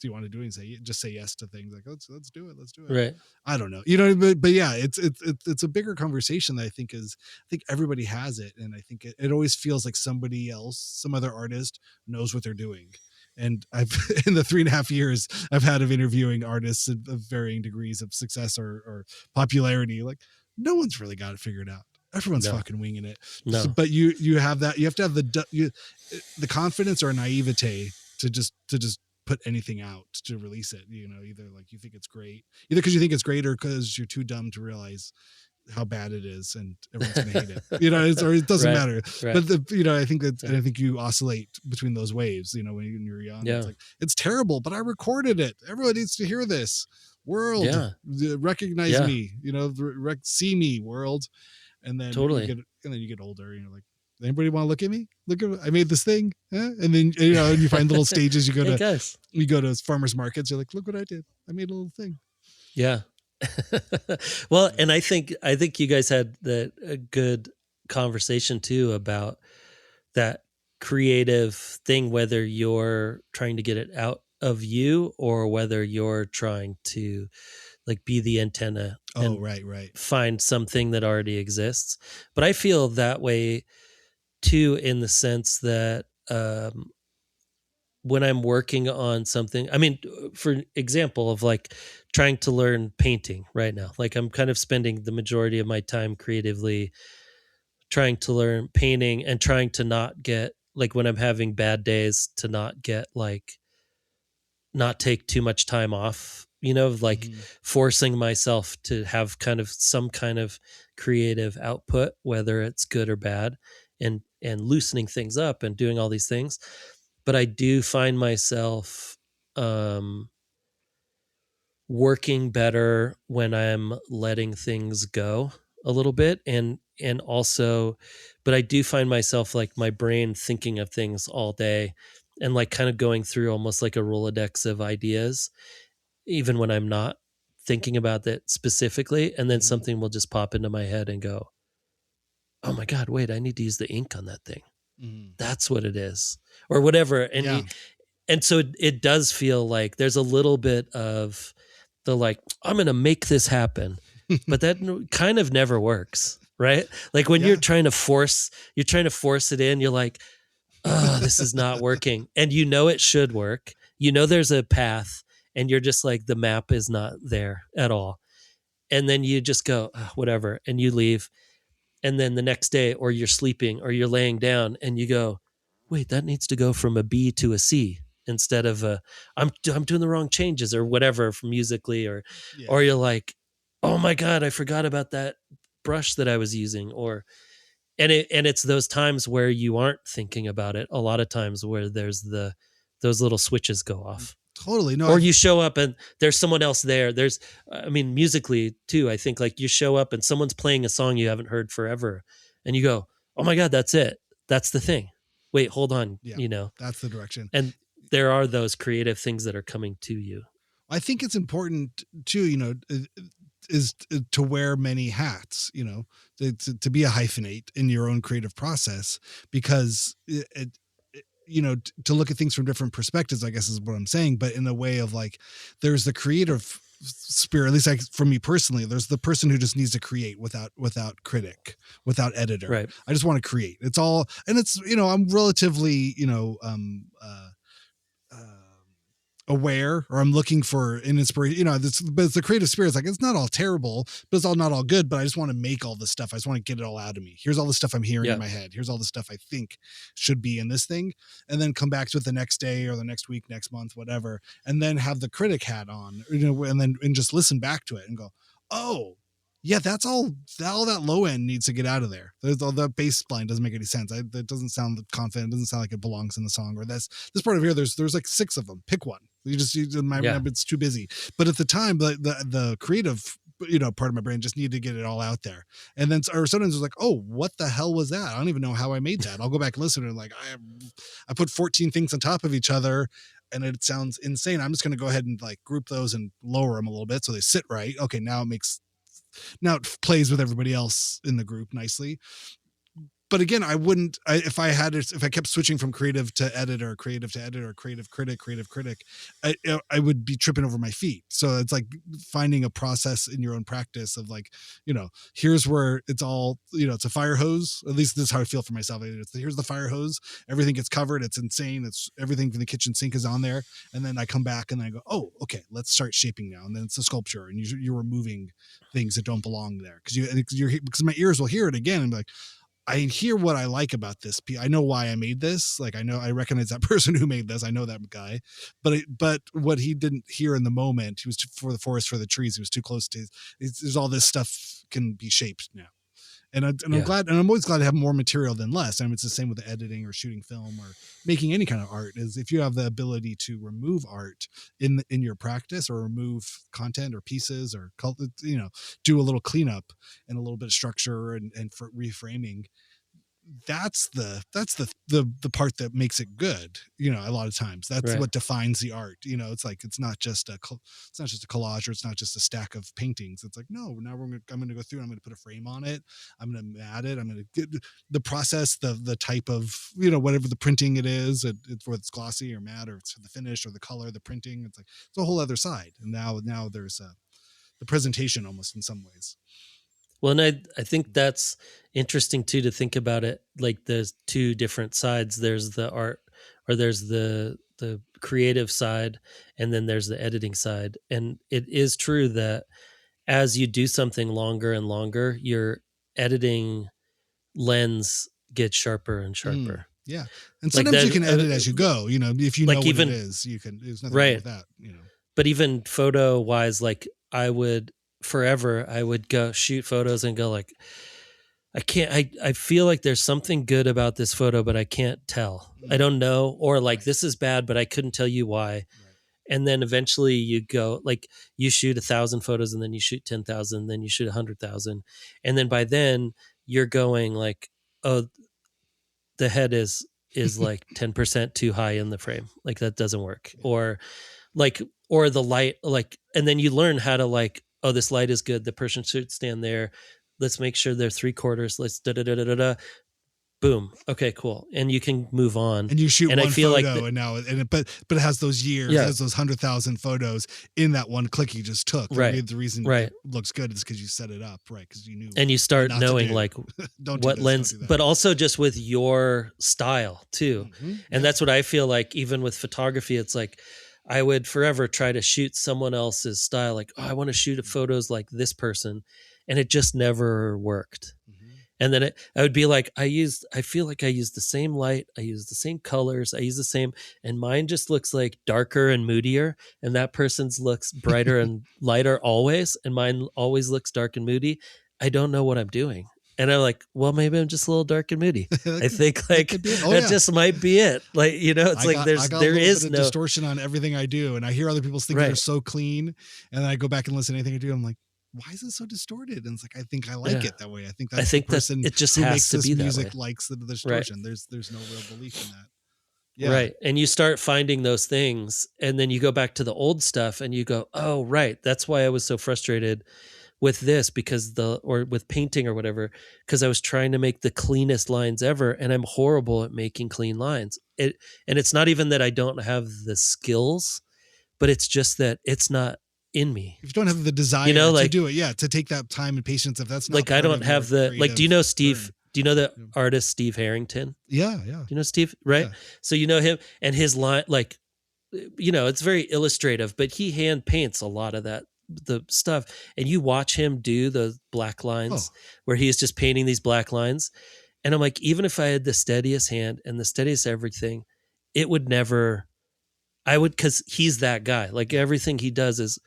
do you want to do it? And just say yes to things like, let's do it. Let's do it. Right. I don't know, but yeah, it's a bigger conversation that I think everybody has it. And I think it always feels like somebody else, some other artist knows what they're doing. And I've, in the 3.5 years I've had of interviewing artists of varying degrees of success or popularity, like no one's really got it figured out. Everyone's fucking winging it. No. So, but you have that, you have to have the confidence or naivete to just put anything out, to release it, either like you think it's great, either because you think it's great or because you're too dumb to realize how bad it is and everyone's gonna hate it, or it doesn't matter. Right. But I think that, and I think you oscillate between those waves, when you're young. Yeah. It's like, it's terrible, but I recorded it. Everyone needs to hear this. World, recognize me, see me, world. And then you get older and you're like, anybody want to look at me? Look at, I made this thing. Huh? And then, and you find little stages, you go to farmers markets. You're like, look what I did. I made a little thing. Yeah. Well, and I think you guys had a good conversation too about that creative thing, whether you're trying to get it out of you or whether you're trying to like be the antenna. Oh, right. Find something that already exists. But I feel that way too, in the sense that when I'm working on something, I mean, for example of like trying to learn painting right now, like I'm kind of spending the majority of my time creatively trying to learn painting and trying to not get like, when I'm having bad days, to not get like, not take too much time off, like forcing myself to have kind of some kind of creative output, whether it's good or bad, and loosening things up and doing all these things. But I do find myself working better when I'm letting things go a little bit, and also, but I do find myself like my brain thinking of things all day and like kind of going through almost like a Rolodex of ideas, even when I'm not thinking about that specifically. And then something will just pop into my head and go, oh my God, wait, I need to use the ink on that thing. That's what it is, or whatever. And and so it does feel like there's a little bit of the like, I'm going to make this happen, but that kind of never works, right? Like when you're trying to force it in, you're like, oh, this is not working. And it should work. There's a path, and you're just like, the map is not there at all. And then you just go, oh, whatever. And you leave. And then the next day, or you're sleeping or you're laying down and you go, wait, that needs to go from a B to a C instead of I'm doing the wrong changes or whatever from musically, or you're like, oh my God, I forgot about that brush that I was using, and it's those times where you aren't thinking about it. A lot of times where there's those little switches go off. Totally. No. Or you show up and there's someone else there. Musically too, I think like you show up and someone's playing a song you haven't heard forever and you go, oh my God, that's it. That's the thing. Wait, hold on. That's the direction. And there are those creative things that are coming to you. I think it's important too, is to wear many hats, to be a hyphenate in your own creative process, because to look at things from different perspectives, I guess is what I'm saying. But in a way of like, there's the creative spirit, at least like for me personally, there's the person who just needs to create without critic, without editor. Right. I just want to create. It's all, and it's, I'm relatively, aware, or I'm looking for an inspiration, but it's the creative spirit. It's like, it's not all terrible, but it's all not all good, but I just want to make all this stuff. I just want to get it all out of me. Here's all the stuff I'm hearing in my head. Here's all the stuff I think should be in this thing. And then come back to it the next day or the next week, next month, whatever. And then have the critic hat on, and just listen back to it and go, oh yeah, that's all that low end needs to get out of there. There's all the bass line doesn't make any sense. That doesn't sound confident. It doesn't sound like it belongs in the song. Or this part of here, there's like 6 of them. Pick one. It's too busy. But at the time, the creative, part of my brain just needed to get it all out there. And then, or sometimes it's like, oh, what the hell was that? I don't even know how I made that. I'll go back and listen and like, I put 14 things on top of each other and it sounds insane. I'm just going to go ahead and like group those and lower them a little bit so they sit right. Okay, now it plays with everybody else in the group nicely. but again, I wouldn't, if I kept switching from creative to editor, creative to editor, creative critic, I would be tripping over my feet. So it's like finding a process in your own practice of like, here's where it's all, it's a fire hose. At least this is how I feel for myself. Here's the fire hose. Everything gets covered. It's insane. It's everything from the kitchen sink is on there. And then I come back and then I go, oh, okay, let's start shaping now. And then it's a sculpture and you're removing things that don't belong there. Because my ears will hear it again and be like, I hear what I like about this. I know why I made this. Like, I recognize that person who made this. I know that guy, but what he didn't hear in the moment, he was for the forest, for the trees. He was too close to, there's all this stuff can be shaped now. And I'm glad, and I'm always glad to have more material than less. I mean, it's the same with the editing or shooting film or making any kind of art. Is if you have the ability to remove art in your practice or remove content or pieces or do a little cleanup and a little bit of structure and for reframing. That's the part that makes it good. A lot of times that's right. What defines the art. It's like, it's not just a collage or it's not just a stack of paintings. It's like, no, now I'm going to go through and I'm going to put a frame on it. I'm going to mat it. I'm going to get the process, the type of, whatever the printing it is, it's whether it's glossy or matte or it's the finish or the color, the printing. It's like, it's a whole other side. And now there's the presentation almost in some ways. Well, and I think that's interesting too, to think about it. Like there's two different sides. There's the art, or there's the creative side, and then there's the editing side. And it is true that as you do something longer and longer, your editing lens gets sharper and sharper. Yeah. And sometimes you can edit as you go, if you know what it is, you can, there's nothing wrong with that, But even photo wise, like I would go shoot photos and go like, I feel like there's something good about this photo, but I can't tell. I don't know. Or like, this is bad, but I couldn't tell you why. Right. And then eventually you go like, you shoot 1,000 photos and then you shoot 10,000, then you shoot 100,000. And then by then you're going like, oh, the head is like 10% too high in the frame. Like that doesn't work. Yeah. Or the light, like, and then you learn how to like, oh, this light is good. The person should stand there. Let's make sure they're 3/4. Let's da. Boom. Okay, cool. And you can move on. And you shoot one photo, but it has those years, it has those 100,000 photos in that one click you just took. Right. The reason it looks good is because you set it up, right? Because you knew. And you start knowing like what lens, but also just with your style too. Mm-hmm. And that's what I feel like. Even with photography, it's like I would forever try to shoot someone else's style. Like, oh, I want to shoot photos like this person, and it just never worked. And then I would be like, I feel like I used the same light. I use the same colors. I use the same, and mine just looks like darker and moodier. And that person's looks brighter and lighter always. And mine always looks dark and moody. I don't know what I'm doing. And I'm like, well, maybe I'm just a little dark and moody. I think like that just might be it. Like, it's like there is no distortion on everything I do. And I hear other people's things that are so clean. And then I go back and listen to anything I do. I'm like, why is it so distorted? And it's like, I think I like it that way. I think the person it just who has makes to this be music that way. likes the distortion. Right. There's no real belief in that. Yeah. Right. And you start finding those things, and then you go back to the old stuff and you go, oh, right. That's why I was so frustrated with this or with painting or whatever, because I was trying to make the cleanest lines ever. And I'm horrible at making clean lines. And it's not even that I don't have the skills, but it's just that it's not in me. If you don't have the desire to do it, to take that time and patience, if that's not like, I don't have do you know Steve? Do you know the artist Steve Harrington? Yeah. Do you know Steve? Right. Yeah. So you know him and his line, like, it's very illustrative, but he hand paints a lot of the stuff, and you watch him do the black lines where he's just painting these black lines. And I'm like, even if I had the steadiest hand and the steadiest everything, it would never, because he's that guy. Like everything he does is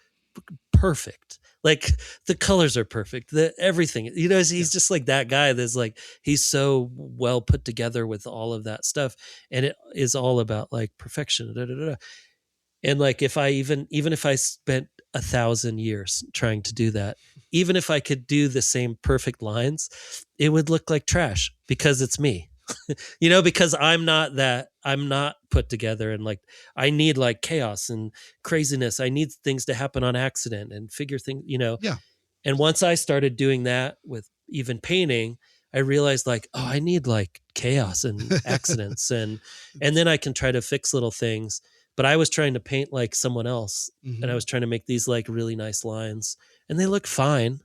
perfect. Like the colors are perfect. Everything, he's just like that guy. That's like, he's so well put together with all of that stuff. And it is all about like perfection. And like, even if I spent 1,000 years trying to do that, even if I could do the same perfect lines, it would look like trash because it's me. Because I'm not put together, and like I need like chaos and craziness. I need things to happen on accident and figure things, Yeah. And once I started doing that with even painting, I realized like, oh, I need like chaos and accidents and then I can try to fix little things. But I was trying to paint like someone else, and I was trying to make these like really nice lines, and they look fine.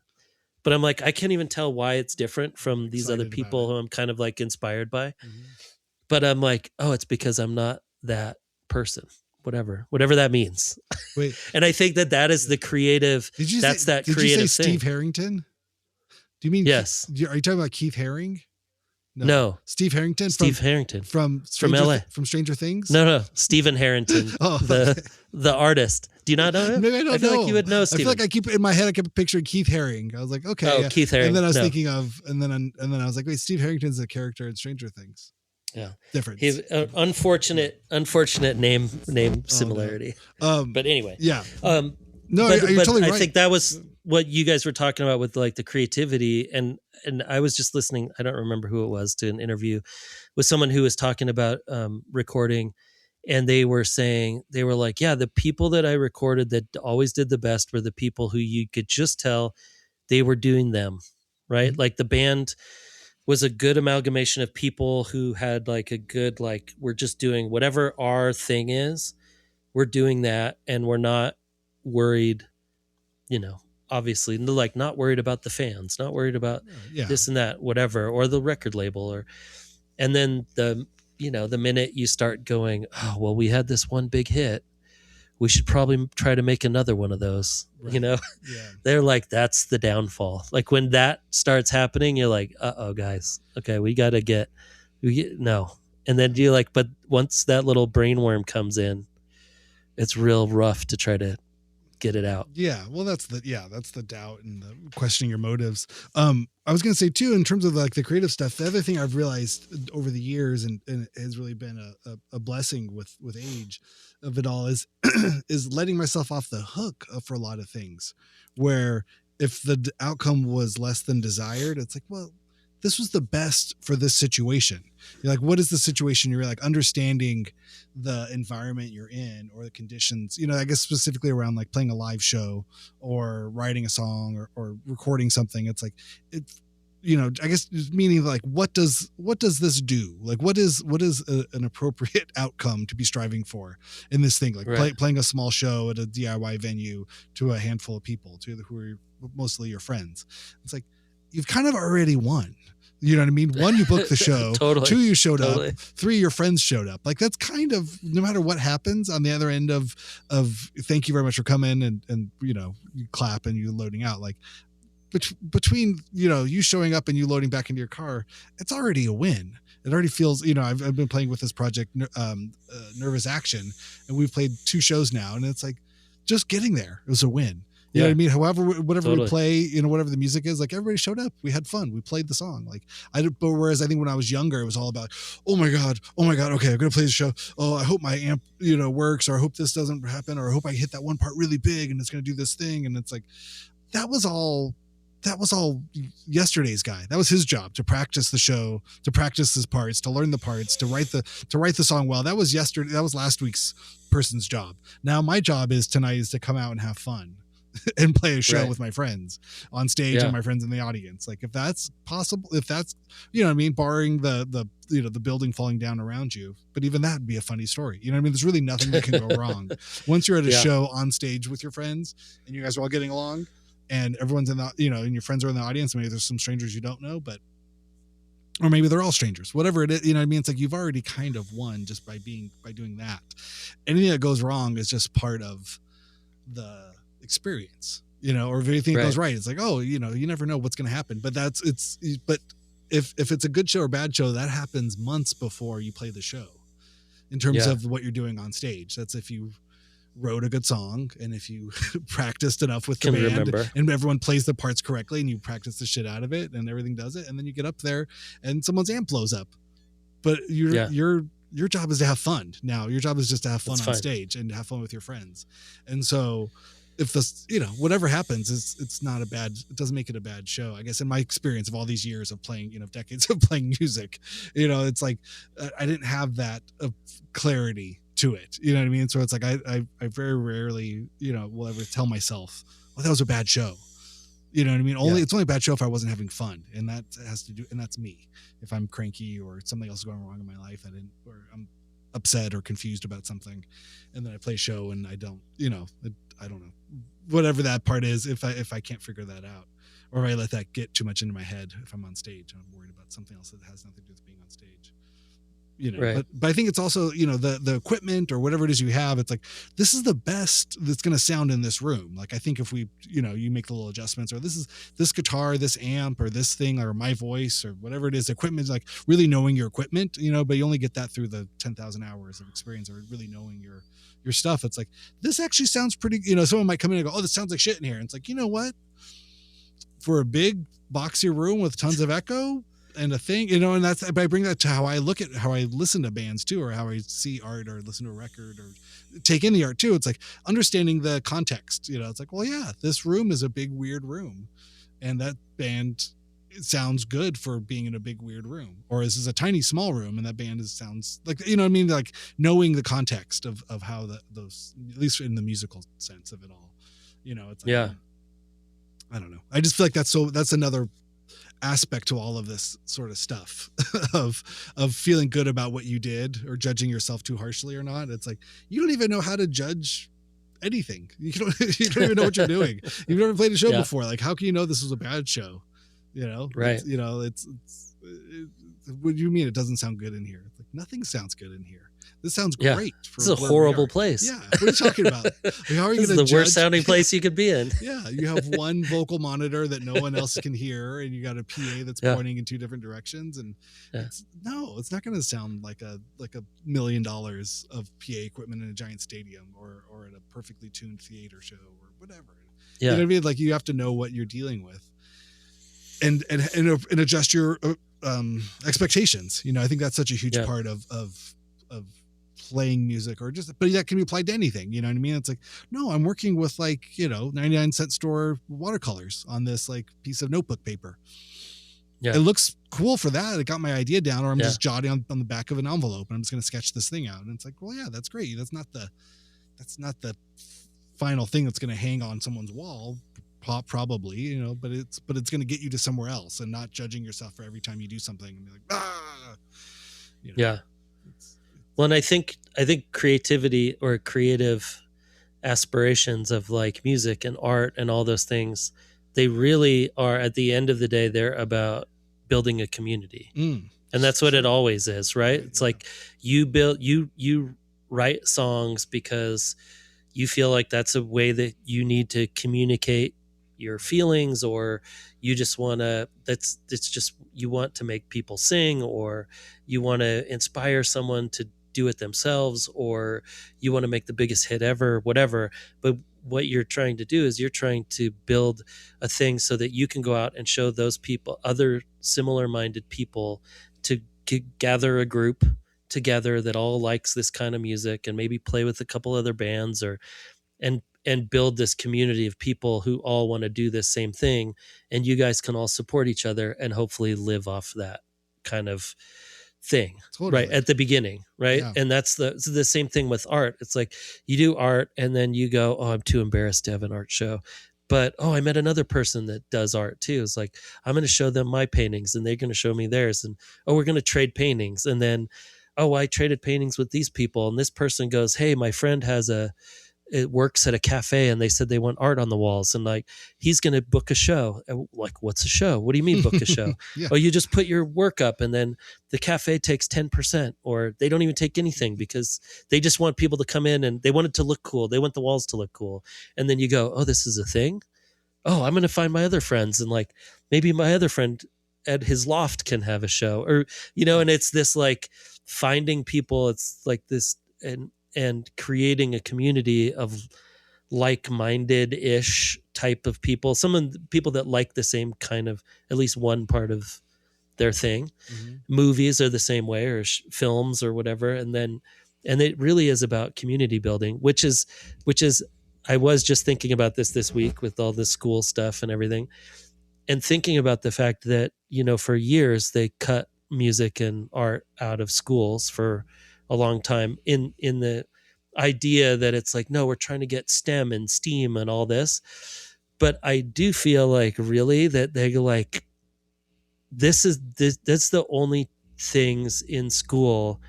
But I'm like, I can't even tell why it's different from these other people who I'm kind of like inspired by. But I'm like, oh, it's because I'm not that person. Whatever that means. Wait, and I think that is the creative. Did you say thing. Steve Harrington? Do you mean yes? Are you talking about Keith Haring? No. Steve Harrington. From LA. From Stranger Things. No. Stephen Harrington. The artist. Do you not know him? Maybe I don't know. I feel like you would know Stephen. I feel like I keep in my head. I kept picturing Keith Haring. I was like, okay, yeah. Keith Haring. And then I was thinking of, and then I was like, wait, Steve Harrington's a character in Stranger Things. Yeah, different. Unfortunate name similarity. No. But anyway, yeah. No, you're totally right. I think that was what you guys were talking about with like the creativity, and I was just listening. I don't remember who it was, to an interview with someone who was talking about recording, and they were like, yeah, the people that I recorded that always did the best were the people who you could just tell they were doing them, right? Mm-hmm. Like the band was a good amalgamation of people who had like a good, like, we're just doing whatever our thing is, we're doing that, and we're not worried, obviously, like not worried about the fans, not worried about this and that, whatever, or the record label, and then the minute you start going, oh, well, we had this one big hit, we should probably try to make another one of those, right. They're like, that's the downfall. Like when that starts happening, you're like, guys, okay, we got to get no. And then you're like, but once that little brainworm comes in, it's real rough to try to get it out. Yeah. Well, that's the doubt and the questioning your motives. I was going to say too, in terms of like the creative stuff, the other thing I've realized over the years, and it has really been a blessing with age of it all, is letting myself off the hook for a lot of things, where if the outcome was less than desired, it's like, well, this was the best for this situation. You're like, what is the situation? You're like understanding the environment you're in, or the conditions, I guess specifically around like playing a live show or writing a song or recording something. It's like, I guess meaning like, what does this do? Like, what is an appropriate outcome to be striving for in this thing? Like playing a small show at a DIY venue to a handful of people, who are mostly your friends. It's like, you've kind of already won. You know what I mean? 1, you booked the show. Totally. 2, you showed up. 3, your friends showed up. Like, that's kind of, no matter what happens on the other end of thank you very much for coming, and you clap and you loading out. Like, between you showing up and you loading back into your car, it's already a win. It already feels, I've been playing with this project, Nervous Action, and we've played 2 shows now, and it's like, just getting there, it was a win. You know what I mean? However, whatever we play, whatever the music is, like, everybody showed up. We had fun. We played the song. Like, but whereas I think when I was younger, it was all about, oh my God. Okay, I'm going to play the show. Oh, I hope my amp, works, or I hope this doesn't happen, or I hope I hit that one part really big and it's going to do this thing. And it's like, that was all yesterday's guy. That was his job, to practice the show, to practice his parts, to learn the parts, to write the song well. That was last week's person's job. Now my job tonight is to come out and have fun and play a show with my friends on stage and my friends in the audience. Like, if that's possible, if that's, barring the building falling down around you, but even that would be a funny story. There's really nothing that can go wrong. Once you're at a show on stage with your friends and you guys are all getting along and everyone's in the, and your friends are in the audience, maybe there's some strangers you don't know, or maybe they're all strangers, whatever it is, it's like, you've already kind of won just by doing that. Anything that goes wrong is just part of the experience, or if anything goes right, it's like, oh, you never know what's going to happen. But but if it's a good show or bad show, that happens months before you play the show, in terms of what you're doing on stage. That's if you wrote a good song, and if you practiced enough with the band, and everyone plays the parts correctly, and you practice the shit out of it, and everything does it, and then you get up there and someone's amp blows up. But your job is to have fun. Now your job is just to have fun on stage and have fun with your friends. And so if this, whatever happens, it's not a bad, it doesn't make it a bad show. I guess in my experience of all these years of playing, decades of playing music, it's like, I didn't have that clarity to it. You know what I mean? So it's like, I very rarely, will ever tell myself, well, that was a bad show. You know what I mean? It's only a bad show if I wasn't having fun, and that has to do, and that's me. If I'm cranky or something else is going wrong in my life, or I'm upset or confused about something, and then I play a show and I don't, I don't know, whatever that part is. If I can't figure that out, or I let that get too much into my head, if I'm on stage, I'm worried about something else that has nothing to do with being on stage. Right. But I think it's also, the equipment or whatever it is you have, it's like, this is the best that's going to sound in this room. Like, I think if we, you make the little adjustments, or this guitar, this amp, or this thing, or my voice, or whatever it is, equipment is like really knowing your equipment, but you only get that through the 10,000 hours of experience, or really knowing your stuff. It's like, this actually sounds pretty, someone might come in and go, oh, this sounds like shit in here. And it's like, you know what? For a big boxy room with tons of echo, and a thing, and that's, I bring that to how I listen to bands too, or how I see art, or listen to a record, or take in the art too. It's like understanding the context, it's like, well, yeah, this room is a big, weird room, and that band, it sounds good for being in a big, weird room, or this is a tiny, small room, and that band sounds like, what I mean? Like knowing the context of how those, at least in the musical sense of it all, it's like, I don't know. I just feel like that's another aspect to all of this sort of stuff of feeling good about what you did, or judging yourself too harshly or not. It's like, you don't even know how to judge anything. You don't even know what you're doing. You've never played a show before. Like, how can you know this was a bad show? Right. It's what do you mean it doesn't sound good in here? It's like, nothing sounds good in here. This sounds great. This is a horrible place. Yeah. What are you talking about? How are you this is the worst sounding place you could be in. Yeah. You have one vocal monitor that no one else can hear, and you got a PA that's pointing in two different directions. And it's not going to sound like $1 million of PA equipment in a giant stadium, or at a perfectly tuned theater show, or whatever. Yeah. You know what I mean? Like, you have to know what you're dealing with, and adjust your expectations. I think that's such a huge part of playing music, or but that can be applied to anything. You know what I mean? It's like, no, I'm working with 99-cent store watercolors on this piece of notebook paper. Yeah. It looks cool for that. It got my idea down, or I'm just jotting on the back of an envelope, and I'm just going to sketch this thing out. And it's like, well, yeah, that's great. That's not the final thing that's going to hang on someone's wall, probably, but it's going to get you to somewhere else, and not judging yourself for every time you do something and be like, Yeah. Well, and I think creativity, or creative aspirations of music and art and all those things, they really are, at the end of the day, they're about building a community. And that's what it always is, right? It's like you write songs because you feel like that's a way that you need to communicate your feelings, or you just want to, it's just, you want to make people sing, or you want to inspire someone to do it themselves, or you want to make the biggest hit ever, whatever. But what you're trying to do is you're trying to build a thing so that you can go out and show those people, other similar minded people, to gather a group together that all likes this kind of music, and maybe play with a couple other bands, or and build this community of people who all want to do this same thing. And you guys can all support each other and hopefully live off that kind of thing. Totally. Right at the beginning, right? Yeah. And that's the same thing with art. It's like, you do art and then you go, oh, I'm too embarrassed to have an art show. But, oh, I met another person that does art too. It's like, I'm going to show them my paintings and they're going to show me theirs. And, oh, we're going to trade paintings. And then, oh, I traded paintings with these people. And this person goes, hey, my friend it works at a cafe and they said they want art on the walls, and he's going to book a show. Like, what's a show? What do you mean book a show? Yeah. Oh, you just put your work up and then the cafe takes 10%, or they don't even take anything because they just want people to come in and they want it to look cool. They want the walls to look cool. And then you go, oh, this is a thing. Oh, I'm going to find my other friends. And maybe my other friend at his loft can have a show, or, and it's this finding people. It's like this, and creating a community of like-minded-ish type of people, some of the people that like the same kind of, at least one part of their thing. Mm-hmm. Movies are the same way, or films or whatever. And it really is about community building, which is, I was just thinking about this week with all the school stuff and everything, and thinking about the fact that, for years they cut music and art out of schools for a long time, in the idea that it's like, no, we're trying to get STEM and STEAM and all this. But I do feel like really that they're like, that's the only things in school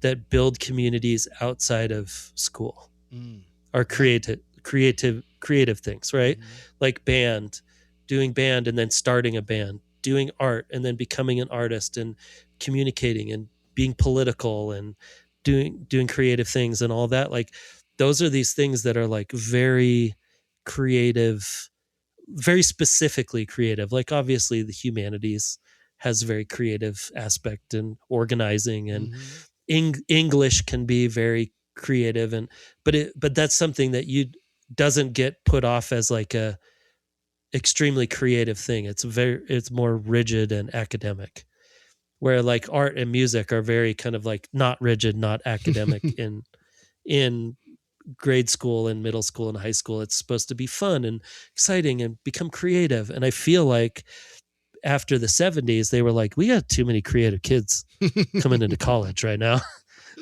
that build communities outside of school are creative things, right? Like doing band and then starting a band, doing art and then becoming an artist and communicating and being political and doing creative things and all that. Like those are these things that are like very creative, very specifically creative. Like obviously the humanities has a very creative aspect and organizing, and English can be very creative, and but that's something that doesn't get put off as like a extremely creative thing. It's more rigid and academic, where like art and music are very kind of like not rigid, not academic. in grade school and middle school and high school, it's supposed to be fun and exciting and become creative. And I feel like after the 70s, they were like, we got too many creative kids coming into college right now.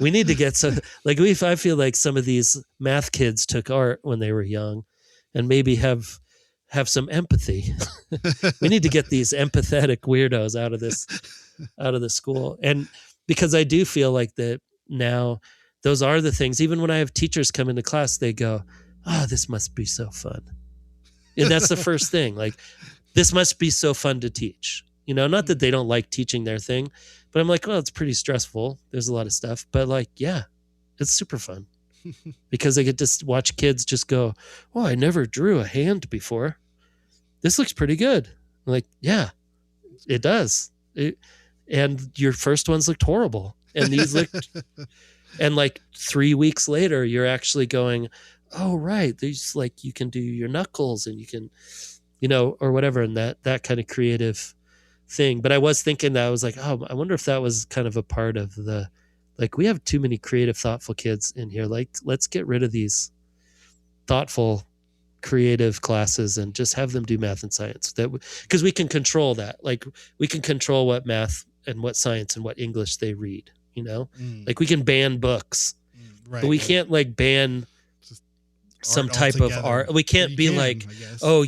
We need to get some, like I feel like some of these math kids took art when they were young and maybe have some empathy. We need to get these empathetic weirdos out of the school. And because I do feel like that now, those are the things, even when I have teachers come into class, they go, oh, this must be so fun. And that's the first thing. Like, this must be so fun to teach. You know, not that they don't like teaching their thing, but I'm like, well, it's pretty stressful. There's a lot of stuff. But like, yeah, it's super fun. Because I get to watch kids just go, oh, I never drew a hand before. This looks pretty good. I'm like, yeah, it does. And your first ones looked horrible. And these looked... And like 3 weeks later, you're actually going, oh, right. There's like, you can do your knuckles and you can, you know, or whatever. And that kind of creative thing. But I was thinking that I was like, oh, I wonder if that was kind of a part of like, we have too many creative, thoughtful kids in here. Like, let's get rid of these thoughtful, creative classes and just have them do math and science. Because we can control that. Like, we can control what math and what science and what English they read. You know, like we can ban books, right, but we can't like ban some type of art. We can't be like, oh,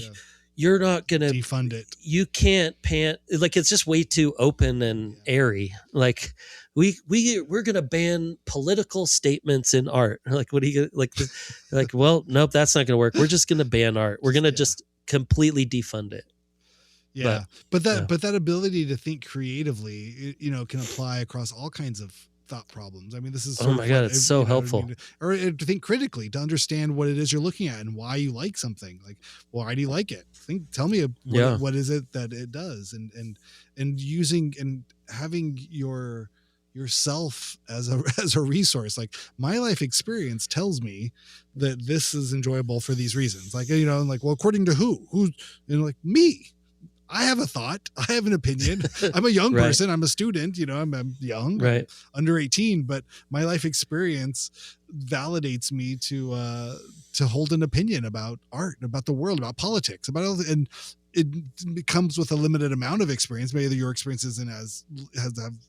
you're not going to defund it. You can't like, it's just way too open and airy. Like we're going to ban political statements in art. Like, what are you like? Well, nope, that's not going to work. We're just going to ban art. We're going to just completely defund it. Yeah. But that ability to think creatively, you know, can apply across all kinds of thought problems. I mean, this is, oh my God, it's so helpful. Or to think critically, to understand what it is you're looking at and why you like something. Like, why do you like it? Tell me what is it that it does, and using and having yourself as a resource. Like, my life experience tells me that this is enjoyable for these reasons. Like, you know, like, well, according to who, you know, like me. I have a thought. I have an opinion. I'm a young person. I'm a student. You know, I'm young, right? I'm under 18, but my life experience validates me to hold an opinion about art, about the world, about politics, about all. And it comes with a limited amount of experience. Maybe your experience isn't has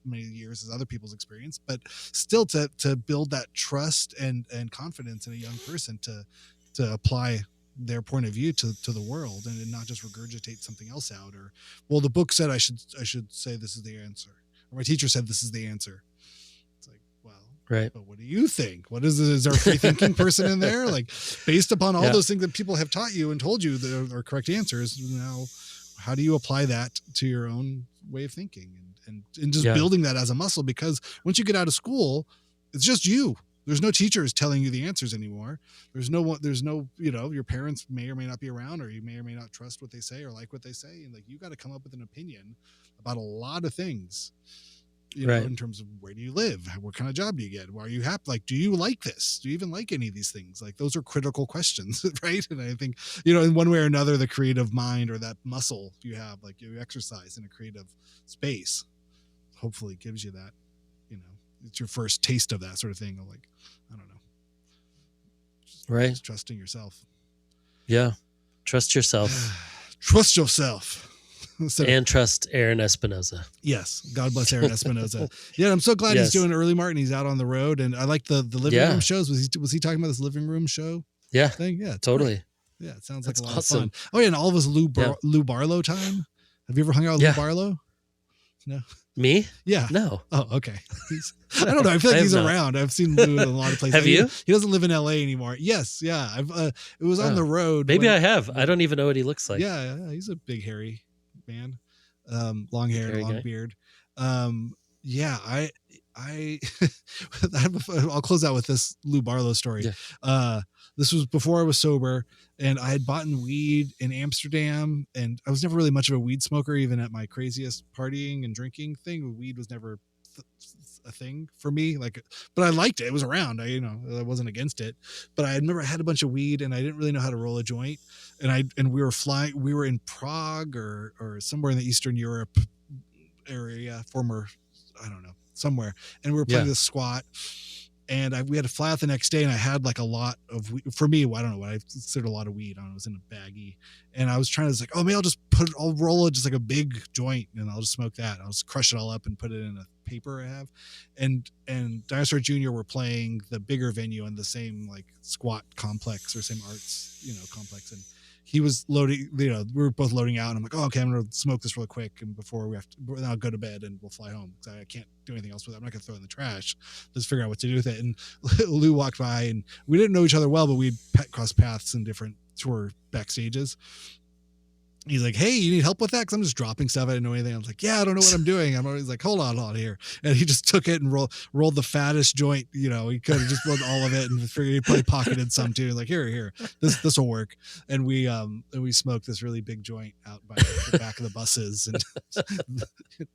many years as other people's experience, but still to build that trust and confidence in a young person to apply their point of view to the world and not just regurgitate something else out, or, well, the book said I should say this is the answer, or my teacher said this is the answer. It's like, well, right, but what do you think? What is it? Is there a free thinking person in there? Like, based upon all those things that people have taught you and told you that are correct answers, now how do you apply that to your own way of thinking and just building that as a muscle? Because once you get out of school, it's just you. There's no teachers telling you the answers anymore. There's no, you know, your parents may or may not be around, or you may or may not trust what they say or like what they say. And like, you got to come up with an opinion about a lot of things, you know, in terms of where do you live? What kind of job do you get? Why are you happy? Like, do you like this? Do you even like any of these things? Like, those are critical questions, right? And I think, you know, in one way or another, the creative mind or that muscle you have, like, you exercise in a creative space, hopefully gives you that, you know, it's your first taste of that sort of thing. Of like, I don't know. Just trusting yourself. Yeah. Trust yourself. Trust yourself. And trust Aaron Espinoza. Yes. God bless Aaron Espinoza. Yeah. I'm so glad he's doing Early Martin. He's out on the road. And I like the living room shows. Was he talking about this living room show? Yeah. Thing? Yeah. Totally. Yeah, it sounds like a lot awesome. of fun. Oh yeah, and all of us Lou Barlow time. Have you ever hung out with Lou Barlow? No. Me? Yeah. No. Oh, okay. I don't know. I feel like he's around. I've seen Lou in a lot of places. Have you? He doesn't live in LA anymore. Yes. Yeah. It was on the road. Maybe I have. I don't even know what he looks like. Yeah. He's a big, hairy man. Long hair and a long beard. Yeah. I'll close out with this Lou Barlow story. Yeah. This was before I was sober, and I had bought weed in Amsterdam, and I was never really much of a weed smoker, even at my craziest partying and drinking thing. Weed was never a thing for me, but I liked it. It was around. I wasn't against it, but I remember I had a bunch of weed and I didn't really know how to roll a joint. And we were in Prague or somewhere in the Eastern Europe area, somewhere. And we were playing this squat, and we had to fly out the next day, and I had a lot of weed. For me, I don't know what I considered a lot of weed. I don't know, it was in a baggie, and I was trying to maybe I'll roll it just a big joint, and I'll just smoke that. I'll just crush it all up and put it in a paper I have. And Dinosaur Jr. were playing the bigger venue in the same squat complex or same arts complex, and he was loading, we were both loading out, and I'm like, oh, okay, I'm going to smoke this real quick. And before then I'll go to bed and we'll fly home. Cause I can't do anything else with it. I'm not going to throw it in the trash. Let's figure out what to do with it. And Lou walked by, and we didn't know each other well, but we'd crossed paths in different tour backstages. He's like, hey, you need help with that? Cause I'm just dropping stuff. I didn't know anything. I was like, yeah, I don't know what I'm doing. I'm always like, hold on here. And he just took it and rolled the fattest joint. He could have just rolled all of it and figured he probably pocketed some too. Like, here, this will work. And we smoked this really big joint out by the back of the buses and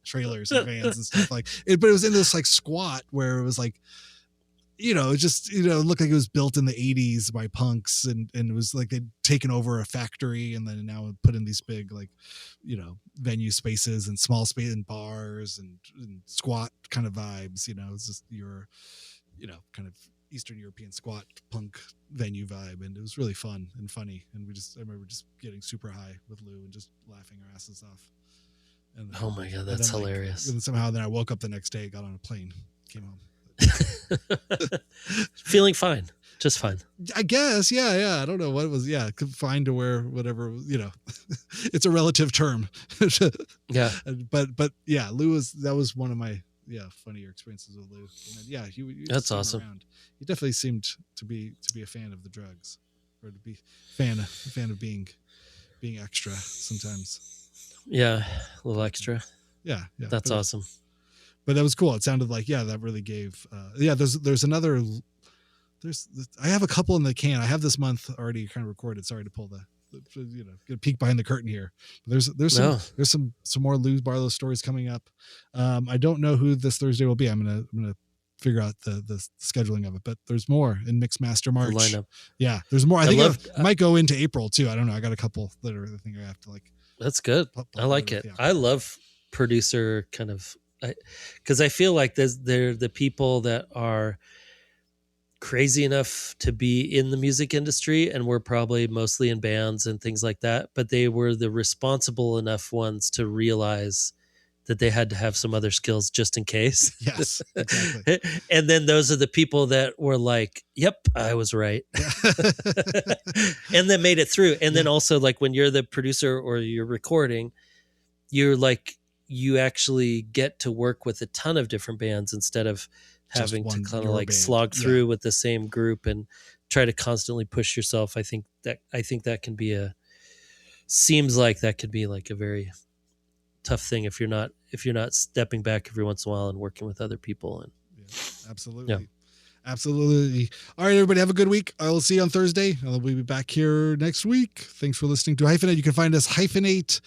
trailers and vans and stuff but it was in this squat where it was it just looked like it was built in the 80s by punks, and it was they'd taken over a factory and then now put in these big venue spaces and small space and bars and squat kind of vibes. It's just your kind of Eastern European squat punk venue vibe, and it was really fun and funny. And I remember just getting super high with Lou and just laughing our asses off. And oh my god, that's hilarious. And somehow then I woke up the next day, got on a plane, came home. Feeling fine, just fine, I guess. Yeah. I don't know what it was. Yeah, fine to wear whatever. It's a relative term. Yeah, but yeah, that was one of my funnier experiences with Lou. And then, he that's awesome. He definitely seemed to be a fan of the drugs, or to be a fan of being extra sometimes. Yeah, a little extra. Yeah. That's awesome. But that was cool. It sounded like, that really gave, there's another, I have a couple in the can. I have this month already kind of recorded. Sorry to pull get a peek behind the curtain here. But there's some more Lou Barlow stories coming up. I don't know who this Thursday will be. I'm going to figure out the scheduling of it, but there's more in Mix Master March. The lineup. Yeah, there's more. I think I might go into April too. I don't know. I got a couple that I think I have to That's good. I like it. I love producer kind of, because I feel like they're the people that are crazy enough to be in the music industry, and we're probably mostly in bands and things like that, but they were the responsible enough ones to realize that they had to have some other skills just in case. Yes, exactly. And then those are the people that were like, yep, I was right. And then made it through. And then also when you're the producer or you're recording, you're you actually get to work with a ton of different bands instead of having to kind of slog through with the same group and try to constantly push yourself. I think that can be seems like that could be a very tough thing if you're not stepping back every once in a while and working with other people. And absolutely. All right, everybody, have a good week. I will see you on Thursday. We'll be back here next week. Thanks for listening to Hyphenate. You can find us Hyphenate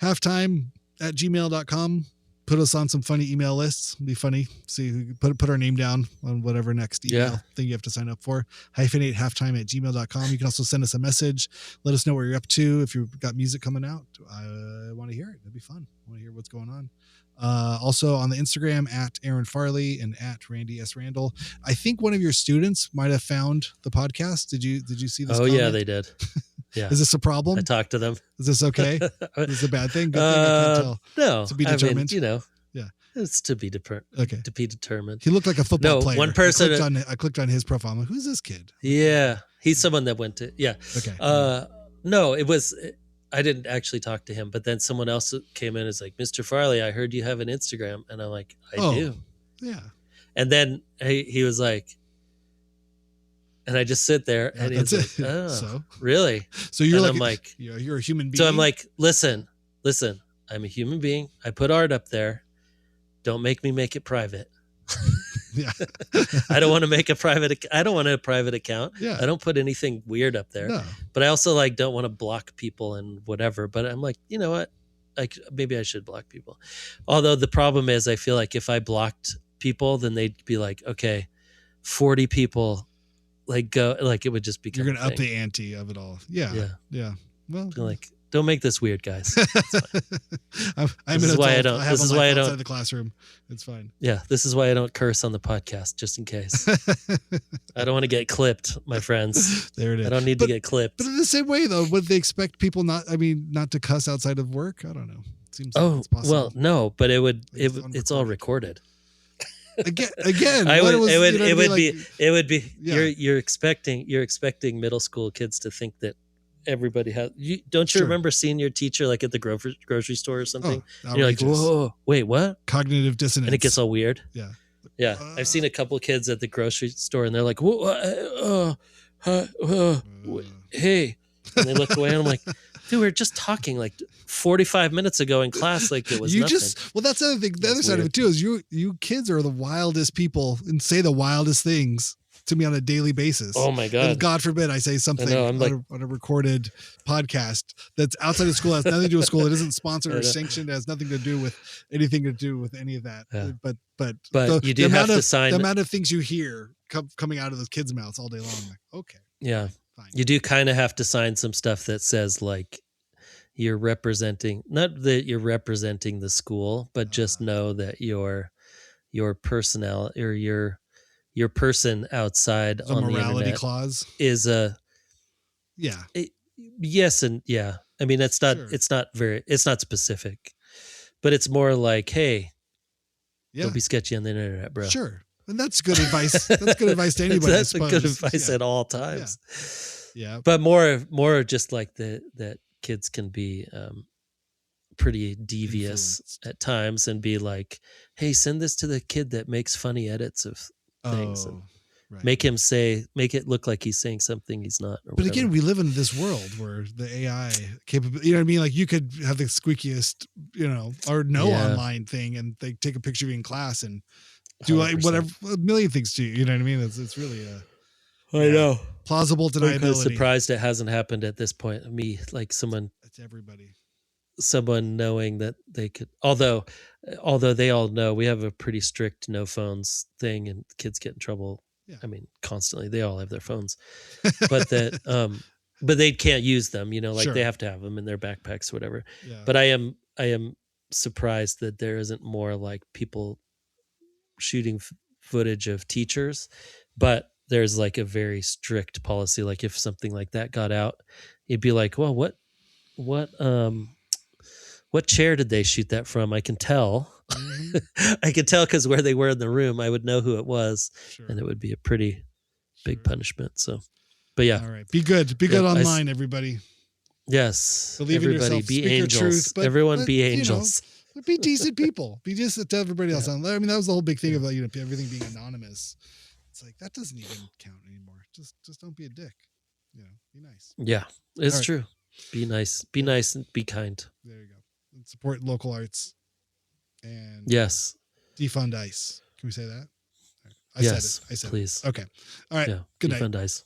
halftime at gmail.com. Put us on some funny email lists. It'll be funny. See, put our name down on whatever next email thing you have to sign up for. Hyphenate halftime at gmail.com. You can also send us a message. Let us know what you're up to. If you've got music coming out, I want to hear it. That'd be fun. I want to hear what's going on. Also on the Instagram at Aaron Farley and at Randy S. Randall. I think one of your students might have found the podcast. Did you see this? Oh, comment? Yeah, they did. Yeah. Is this a problem? I talked to them. Is this okay? Is this a bad thing? Good thing? I can't tell. No. To be determined. Yeah. It's to be okay. To be determined. He looked like a football player. One person. I clicked on his profile. I'm like, who's this kid? Yeah. He's someone that went to, yeah. Okay. No, it was. I didn't actually talk to him, but then someone else came in and was like, Mr. Farley, I heard you have an Instagram. And I'm like, I do. Yeah. And then he was like, and I just sit there and he's like, oh, so? Really? So you're and like, I'm like, you're a human being. So I'm like, listen, I'm a human being. I put art up there. Don't make me make it private. Yeah. I don't want to make a private. I don't want a private account. Yeah. I don't put anything weird up there. No. But I also like don't want to block people and whatever. But I'm like, you know what? Like maybe I should block people. Although the problem is, I feel like if I blocked people, then they'd be like, okay, 40 people, like go, like it would just become. You're gonna up the ante of it all. Yeah. Yeah. Well, like don't make this weird, guys. I'm this is why I don't. This is why I don't outside the classroom. It's fine. Yeah, this is why I don't curse on the podcast, just in case. I don't want to get clipped, my friends. There it is. I don't need to get clipped. But in the same way, though, would they expect people not to cuss outside of work? I don't know. It seems like it's possible. Well, no, but it's all recorded. Again, it would be. Yeah. You're expecting middle school kids to think that everybody has. Don't you remember seeing your teacher like at the grocery store or something? And you're like, whoa, wait, what? Cognitive dissonance. And it gets all weird. Yeah. Yeah. I've seen a couple kids at the grocery store and they're like, hey. And they look away and I'm like, dude, we were just talking like 45 minutes ago in class. Like it was nothing. Well, that's the other thing. The other side of it too is you kids are the wildest people and say the wildest things to me on a daily basis. Oh my God. And God forbid I say something on a recorded podcast that's outside of school, has nothing to do with school. It isn't sponsored or sanctioned. It has nothing to do with anything to do with any of that. Yeah. But you do have to sign the amount of things you hear coming out of those kids' mouths all day long. Like, okay. Yeah. Fine. You do kind of have to sign some stuff that says like you're representing, not that you're representing the school, but just know that your personality or your person outside on the morality internet clause is yes and yeah. I mean, it's not specific, but it's more like, hey, don't be sketchy on the internet, bro. Sure. And that's good advice. That's good advice to anybody. That's good advice at all times. Yeah. But more just like that kids can be pretty devious at times and be like, hey, send this to the kid that makes funny edits of things. And make it look like he's saying something he's not. But whatever. Again, we live in this world where the AI capability, you know what I mean? Like you could have the squeakiest, online thing and they take a picture of you in class and do like whatever, a million things to you. You know what I mean? It's really I know. Plausible deniability. I'm surprised it hasn't happened at this point. Me, like someone. It's everybody. Someone knowing that they could, although they all know we have a pretty strict no phones thing and kids get in trouble. Yeah. I mean, constantly they all have their phones, but but they can't use them, they have to have them in their backpacks, or whatever. Yeah. But I am surprised that there isn't more like people shooting footage of teachers, but there's like a very strict policy. Like if something like that got out, it'd be like, well, what chair did they shoot that from? I can tell. Mm-hmm. I could tell because where they were in the room, I would know who it was, and it would be a pretty big punishment. So, but yeah. All right. Be good online, everybody. Yes. Believe everybody in yourself. Be Speak angels. Truth, Everyone be angels. Be decent people. Be decent to everybody else. I mean, that was the whole big thing of everything being anonymous. It's like that doesn't even count anymore. Just don't be a dick. Be nice. Yeah, it's true. Be nice. Be nice and be kind. There you go. And support local arts. And yes, defund ICE. Can we say that? I said it. I said please. it. Okay. All right. Yeah, good night. Defund ICE.